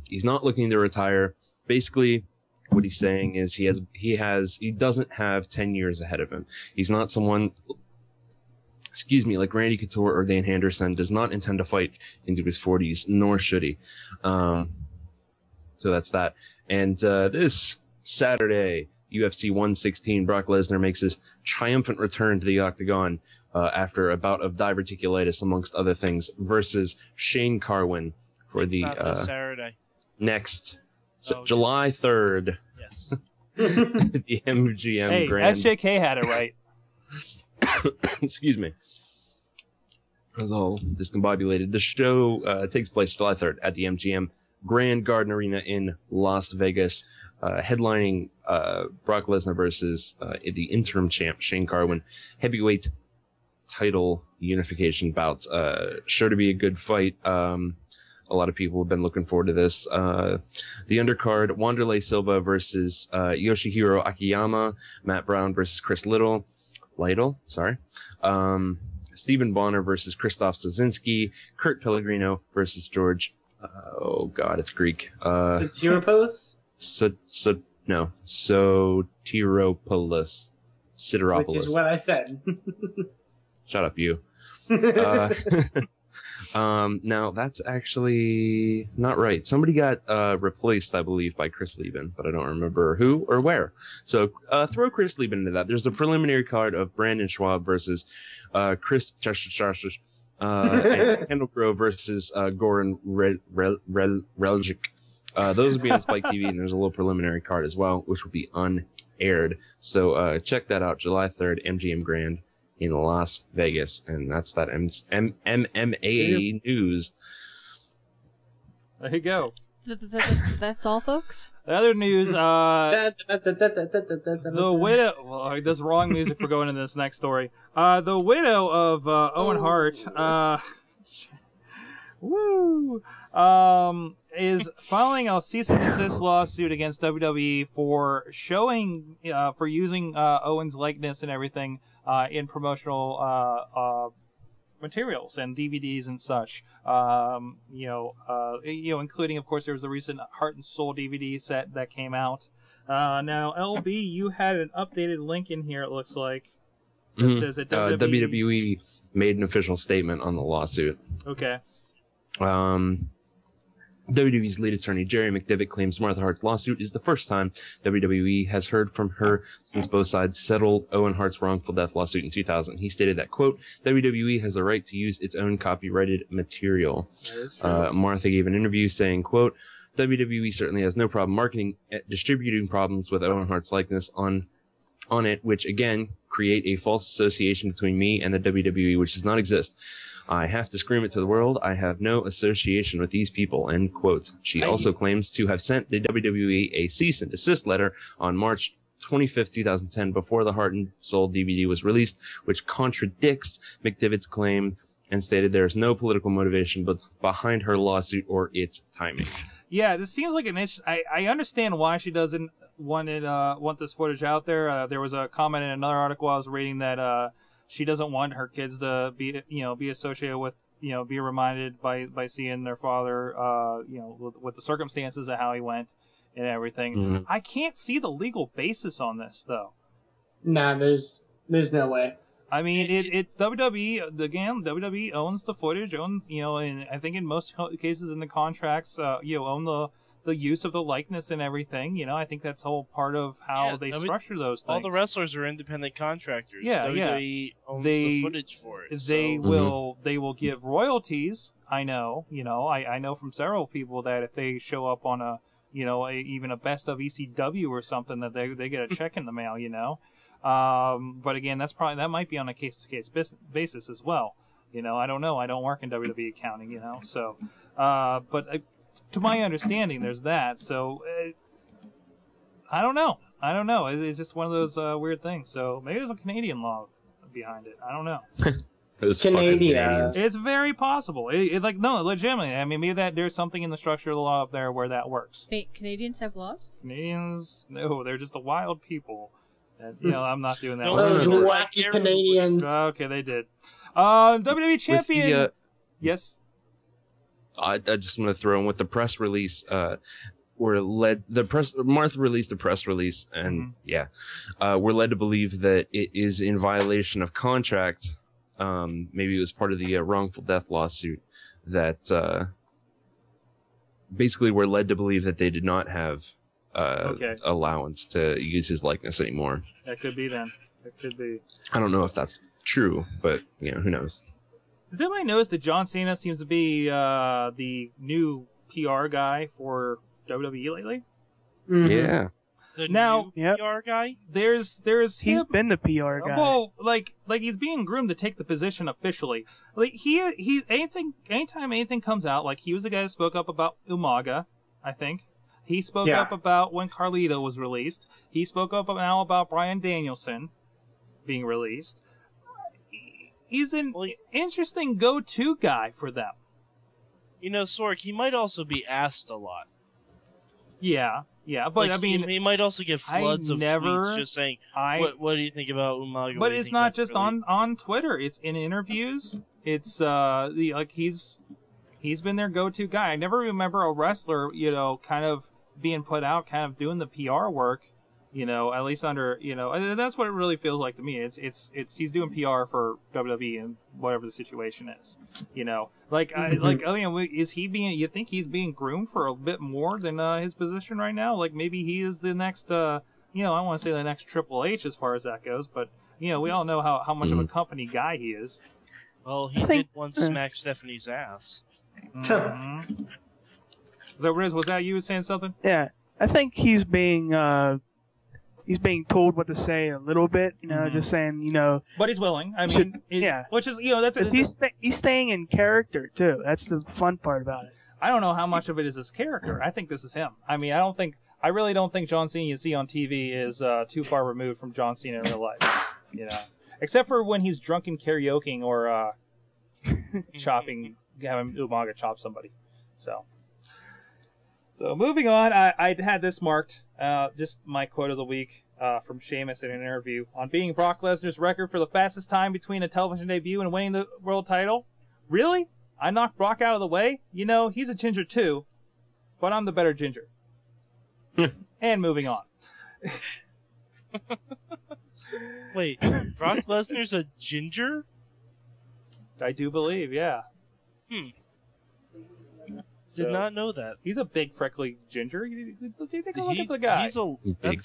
He's not looking to retire. Basically, what he's saying is he doesn't have 10 years ahead of him. He's not someone, like Randy Couture or Dan Henderson, does not intend to fight into his 40s, nor should he. So that's that. And this Saturday, UFC 116, Brock Lesnar makes his triumphant return to the octagon after a bout of diverticulitis, amongst other things, versus Shane Carwin for It's not this Saturday. Next July 3rd. Yes. The MGM hey, Grand. SJK had it right. Excuse me. was all discombobulated. The show takes place July 3rd at the MGM Grand Garden Arena in Las Vegas, headlining Brock Lesnar versus the interim champ Shane Carwin, heavyweight title unification bout. Sure to be a good fight. A lot of people have been looking forward to this. The undercard, Wanderlei Silva versus Yoshihiro Akiyama, Matt Brown versus Chris Lytle, Stephen Bonner versus Christoph Szynski, Kurt Pellegrino versus George, oh god, it's Greek. Sotiropoulos? No, Sotiropoulos. Sideropoulos. Which is what I said. Shut up, you. Now that's actually not right. Somebody got replaced, I believe, by Chris Lieben, but I don't remember who or where. So throw Chris Lieben into that. There's a preliminary card of Brandon Schwab versus Chris and Kendall Grove versus Goran Reljic. Those will be on Spike TV, and there's a little preliminary card as well, which will be unaired. So check that out, July 3rd, MGM Grand in Las Vegas, and that's that MMA news. There you go. That's all, folks. The other news, the widow. Well, there's wrong music for going into this next story. The widow of Owen Hart, is filing a cease and desist lawsuit against WWE for showing, for using Owen's likeness and everything in promotional materials and DVDs and such. Including, of course, there was the recent Heart and Soul DVD set that came out. Now, LB, you had an updated link in here, it looks like. That says that WWE made an official statement on the lawsuit. Okay. WWE's lead attorney, Jerry McDevitt, claims Martha Hart's lawsuit is the first time WWE has heard from her since both sides settled Owen Hart's wrongful death lawsuit in 2000. He stated that, quote, WWE has the right to use its own copyrighted material. Martha gave an interview saying, quote, WWE certainly has no problem marketing, distributing problems with Owen Hart's likeness on it, which, again, create a false association between me and the WWE, which does not exist. I have to scream it to the world. I have no association with these people, end quote. She also claims to have sent the WWE a cease and desist letter on March 25th, 2010, before the Heart and Soul DVD was released, which contradicts McDevitt's claim and stated there is no political motivation behind her lawsuit or its timing. Yeah, this seems like an issue. I understand why she doesn't want this footage out there. There was a comment in another article I was reading that she doesn't want her kids to be associated with, be reminded by seeing their father, with the circumstances of how he went and everything. Mm-hmm. I can't see the legal basis on this, though. Nah, there's no way. I mean, it's WWE, again, WWE owns the footage, and I think in most cases in the contracts, own the use of the likeness and everything. I think that's whole part of how they structure those things. All the wrestlers are independent contractors. Yeah, WWE owns the footage for it. They will give royalties. I know. I know from several people that if they show up on even a best of ECW or something, that they get a check in the mail. But again, that might be on a case to case basis as well. I don't know. I don't work in WWE accounting. So, but. To my understanding, there's that. So, I don't know. It's just one of those weird things. So, maybe there's a Canadian law behind it. I don't know. Canadian. It's very possible. No, legitimately. I mean, maybe there's something in the structure of the law up there where that works. Wait, Canadians have laws? Canadians? No, they're just a wild people. I'm not doing that. Those wacky Canadians. Okay, they did. WWE champion. Yes. I just want to throw in with the press release. Martha released a press release, and we're led to believe that it is in violation of contract. Maybe it was part of the wrongful death lawsuit. That basically we're led to believe that they did not have allowance to use his likeness anymore. That could be then. That could be. I don't know if that's true, but who knows. Does anybody notice that John Cena seems to be the new PR guy for WWE lately? Mm-hmm. Yeah. The now, new PR guy? He's been the PR guy. Well, like he's being groomed to take the position officially. Like anytime anything comes out, like he was the guy that spoke up about Umaga, I think. He spoke up about when Carlito was released. He spoke up now about Bryan Danielson being released. He's an interesting go-to guy for them. You know, Sorg, he might also be asked a lot. Yeah, but like, I mean, he might also get floods of tweets just saying, "What do you think about Umaga?" But it's not just on Twitter; it's in interviews. It's he's been their go-to guy. I never remember a wrestler, kind of being put out, kind of doing the PR work. At least under, and that's what it really feels like to me. It's he's doing PR for WWE and whatever the situation is. Is he being? You think he's being groomed for a bit more than his position right now? Like maybe he is the next, I don't want to say the next Triple H as far as that goes, but we all know how much of a company guy he is. Well, he did once smack Stephanie's ass. Mm-hmm. So Riz, was that you saying something? Yeah, I think he's being told what to say a little bit, just saying, But he's willing. I mean, which is, he's staying in character too. That's the fun part about it. I don't know how much of it is his character. I think this is him. I mean, I really don't think John Cena you see on TV is too far removed from John Cena in real life. Except for when he's drunken karaokeing or having Umaga chop somebody. So moving on, I had this marked, just my quote of the week from Sheamus in an interview on beating Brock Lesnar's record for the fastest time between a television debut and winning the world title. Really? I knocked Brock out of the way? He's a ginger too, but I'm the better ginger. And moving on. Wait, Brock Lesnar's a ginger? I do believe, yeah. Did not know that. He's a big, freckly ginger. Take a look at the guy.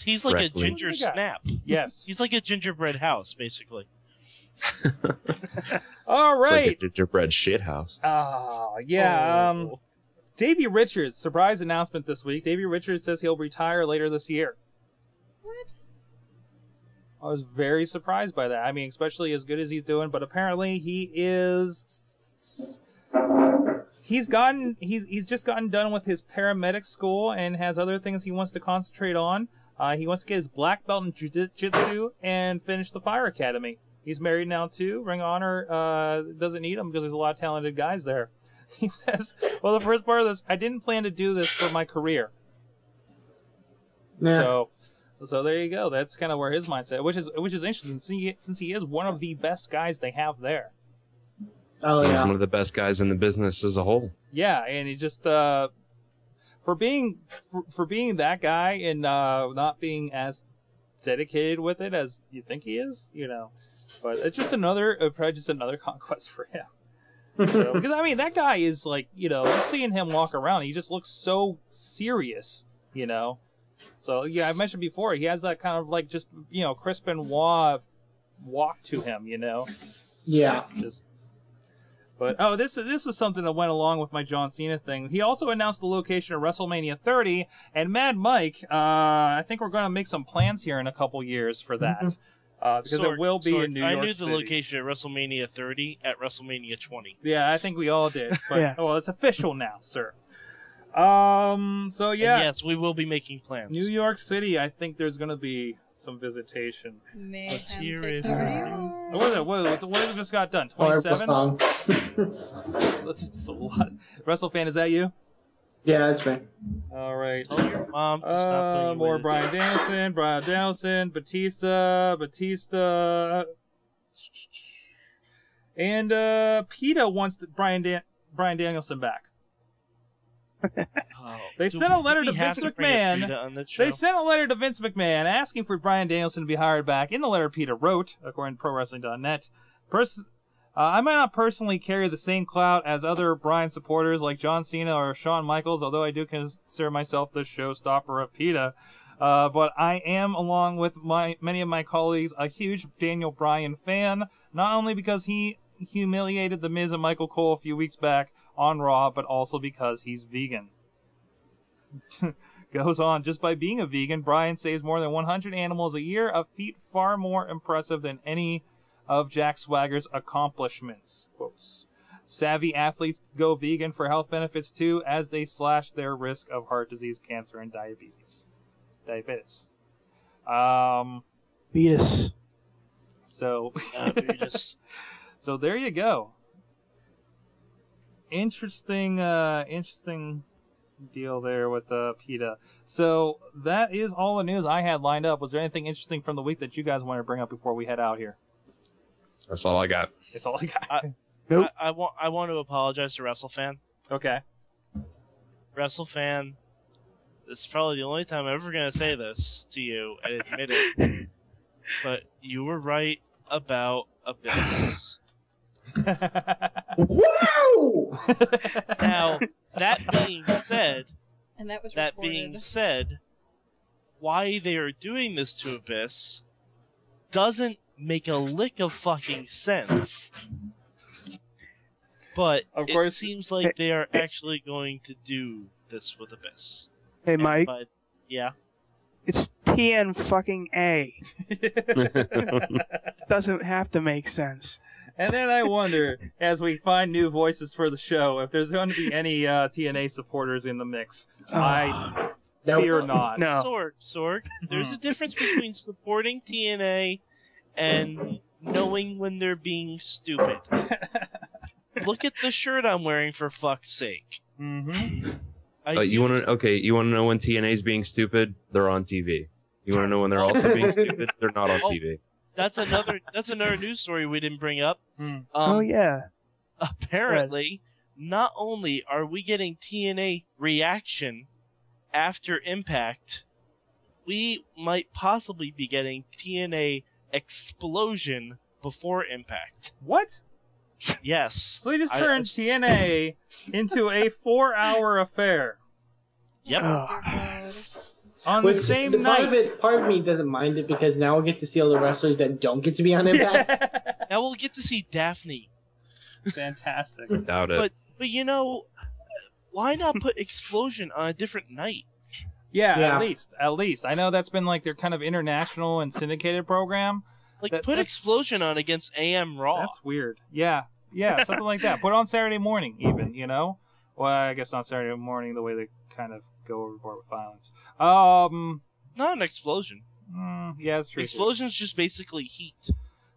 He's like a ginger snap. Yes. He's like a gingerbread house, basically. All right. It's like a gingerbread shit house. Yeah. Davey Richards, surprise announcement this week. Davey Richards says he'll retire later this year. What? I was very surprised by that. I mean, especially as good as he's doing, but apparently he is... He's just gotten done with his paramedic school and has other things he wants to concentrate on. He wants to get his black belt in jiu-jitsu and finish the Fire Academy. He's married now too. Ring of Honor doesn't need him because there's a lot of talented guys there. He says, well, the first part of this, I didn't plan to do this for my career. Yeah. So there you go. That's kind of where his mindset, which is interesting since he is one of the best guys they have there. He's one of the best guys in the business as a whole. Yeah, and he just for being that guy and not being as dedicated with it as you think he is, But it's just another conquest for him. Because I mean, that guy is like, seeing him walk around, he just looks so serious, So yeah, I mentioned before, he has that kind of like just Chris Benoit walk to him, Yeah. But this is something that went along with my John Cena thing. He also announced the location of WrestleMania 30, and Mad Mike, I think we're going to make some plans here in a couple years for that. Because it will be in New York City. I knew the location at WrestleMania 30 at WrestleMania 20. Yeah, I think we all did. But, well, it's official now, sir. So yeah. And yes, we will be making plans. New York City, I think there's going to be some visitation. Let's hear it. What just got done? 27? That's a lot. WrestleFan, is that you? Yeah, that's me. All right. Tell your mom to stop putting more Bryan Danielson, Batista, and PETA wants Bryan Danielson back. They sent a letter to Vince McMahon. They sent a letter to Vince McMahon asking for Bryan Danielson to be hired back. In the letter, PETA wrote, according to ProWrestling.net, I might not personally carry the same clout as other Bryan supporters like John Cena or Shawn Michaels, although I do consider myself the showstopper of PETA. But I am, along with many of my colleagues, a huge Daniel Bryan fan, not only because he humiliated The Miz and Michael Cole a few weeks back on Raw, but also because he's vegan. goes on, just by being a vegan, Brian saves more than 100 animals a year, a feat far more impressive than any of Jack Swagger's accomplishments. Quotes. Savvy athletes go vegan for health benefits too, as they slash their risk of heart disease, cancer, and diabetes. Betis. So, so there you go. Interesting deal there with PETA. So that is all the news I had lined up. Was there anything interesting from the week that you guys want to bring up before we head out here? That's all I got. That's all I got. Nope. I want to apologize to WrestleFan. Okay. WrestleFan, this is probably the only time I'm ever going to say this to you and admit it, but you were right about Abyss. Wow! Now, that being said, And that was that reported. being said, why they are doing this to Abyss doesn't make a lick of fucking sense. But Of course. it seems like they are actually going to do this with Abyss. Hey, Mike. But, yeah. It's TN fucking A. Doesn't have to make sense. And then I wonder, as we find new voices for the show, if there's going to be any TNA supporters in the mix. I fear not. Sorg, there's a difference between supporting TNA and knowing when they're being stupid. Look at the shirt I'm wearing, for fuck's sake. Mm-hmm. You want to know when TNA's being stupid? They're on TV. You want to know when they're also being stupid? They're not on TV. That's another news story we didn't bring up. Oh yeah. Apparently, not only are we getting TNA reaction after Impact, we might possibly be getting TNA explosion before Impact. What? Yes. So they just turned TNA into a 4-hour affair. Yep. On the same night. Part of me doesn't mind it because now we'll get to see all the wrestlers that don't get to be on Impact. Now we'll get to see Daphne. Fantastic. Doubt it. But you know, why not put Explosion on a different night? Yeah, at least. I know that's been like their kind of international and syndicated program. Like, put Explosion on against AM Raw. That's weird. Yeah, something like that. Put it on Saturday morning, even, you know? Well, I guess not Saturday morning, the way they kind of go overboard with violence. Not an explosion. Yeah, that's true. Explosion's just basically heat.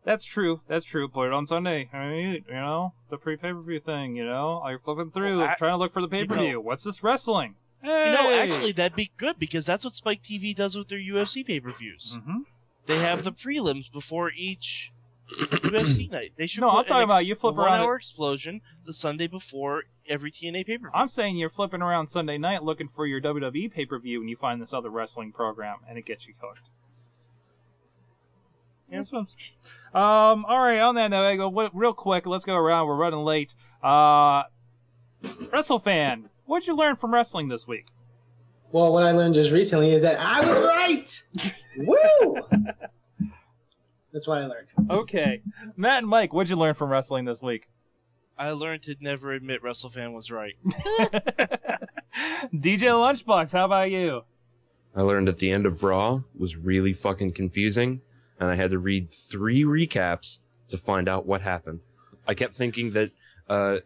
That's true. Put it on Sunday. I mean, you know, the pre-pay-per-view thing, you know? You're flipping through, trying to look for the pay-per-view. What's this wrestling? Hey! You know, actually, that'd be good, because that's what Spike TV does with their UFC pay-per-views. Mm-hmm. They have the prelims before each UFC night. They should No, put I'm talking about you flip around 1 hour explosion the Sunday before every TNA pay-per-view. I'm saying you're flipping around Sunday night looking for your WWE pay-per-view and you find this other wrestling program and it gets you hooked. Yeah, that's what I'm saying. All right, on that note, I go real quick. Let's go around. We're running late. WrestleFan, what'd you learn from wrestling this week? Well, what I learned just recently is that I was right! Woo! That's what I learned. Okay. Matt and Mike, what'd you learn from wrestling this week? I learned to never admit WrestleFan was right. DJLunchbox, how about you? I learned that the end of Raw was really fucking confusing, and I had to read 3 recaps to find out what happened. I kept thinking that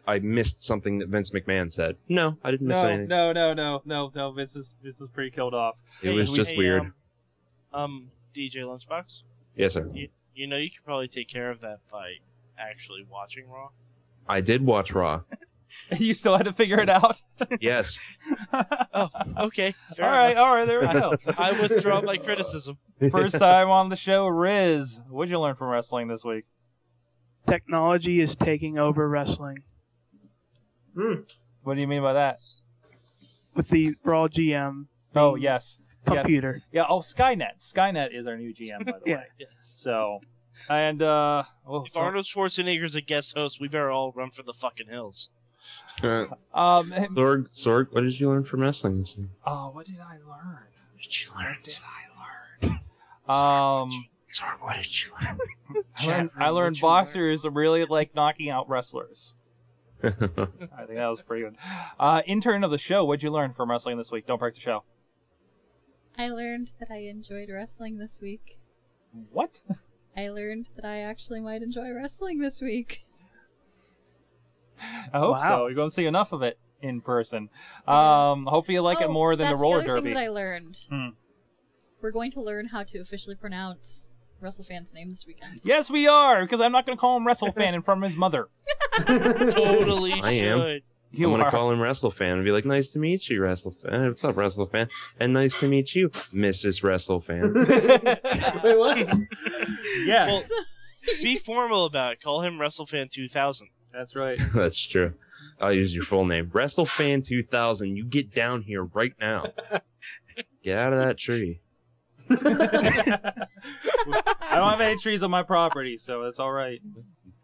I missed something that Vince McMahon said. No, I didn't miss anything. No. Vince is pretty killed off. It was just weird. DJ Lunchbox? Yes, sir. You know, you could probably take care of that by actually watching Raw. I did watch Raw. You still had to figure it out? Yes. Oh, okay. All right, there we go. I withdraw my criticism. First time on the show, Riz. What'd you learn from wrestling this week? Technology is taking over wrestling. What do you mean by that? With the Raw GM. Oh, yes. Computer. Yes. Yeah, Skynet. Skynet is our new GM, by the way. Yes. So, and, if Arnold Schwarzenegger's a guest host, we better all run for the fucking hills. Sorg, what did you learn from wrestling this week? Oh, what did I learn? Sorg, what did you learn? I learned boxers really like knocking out wrestlers. I think that was pretty good. Intern of the show, what'd you learn from wrestling this week? Don't break the show. I learned that I enjoyed wrestling this week. What? I learned that I actually might enjoy wrestling this week. I hope so. You're going to see enough of it in person. Hopefully you like it more than the roller that's the other derby. thing that I learned. We're going to learn how to officially pronounce WrestleFan's name this weekend. Yes, we are, because I'm not going to call him WrestleFan in front of his mother. Totally I am. should. I'm going to call him WrestleFan and be like, nice to meet you, WrestleFan. What's up, WrestleFan? And nice to meet you, Mrs. WrestleFan. Wait, what? Yes. Well, be formal about it. Call him WrestleFan 2000. That's right. That's true. I'll use your full name. WrestleFan 2000. You get down here right now. Get out of that tree. I don't have any trees on my property, so that's all right.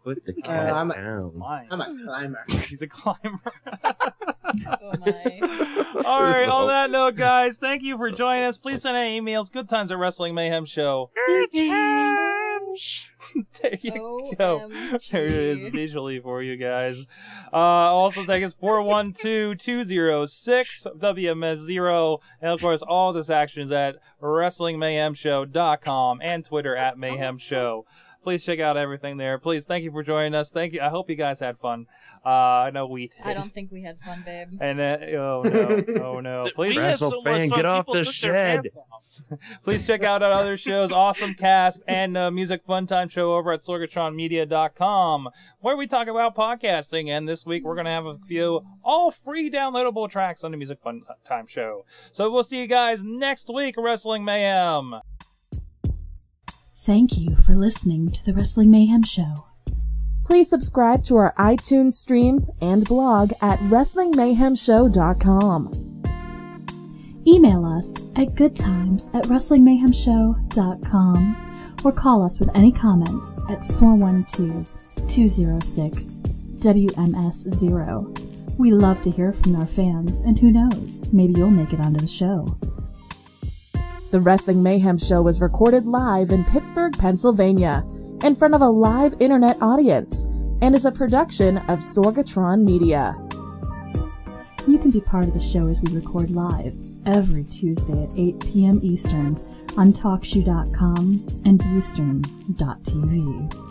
Put the cat I'm down. I'm a climber. He's a climber. Oh my. All right, on that note, guys, thank you for joining us. Please send any emails. Good times at Wrestling Mayhem Show. There you go. There it is visually for you guys. Also take us 412-206-WMS0. And of course, all this action is at WrestlingMayhemShow.com and Twitter at Mayhem Show. Please check out everything there. Please, thank you for joining us. Thank you. I hope you guys had fun. I know we did. I don't think we had fun, babe. And oh no. Please, WrestleFan, get off the shed. Please check out our other shows, Awesome Cast and Music Fun Time Show over at sorgatronmedia.com, where we talk about podcasting. And this week we're going to have a few all free downloadable tracks on the Music Fun Time Show. So we'll see you guys next week, Wrestling Mayhem. Thank you for listening to the Wrestling Mayhem Show. Please subscribe to our iTunes streams and blog at WrestlingMayhemShow.com. Email us at goodtimes@WrestlingMayhemShow.com or call us with any comments at 412-206-WMS0. We love to hear from our fans, and who knows, maybe you'll make it onto the show. The Wrestling Mayhem Show was recorded live in Pittsburgh, Pennsylvania, in front of a live internet audience, and is a production of Sorgatron Media. You can be part of the show as we record live every Tuesday at 8 p.m. Eastern on TalkShoe.com and Ustream.tv.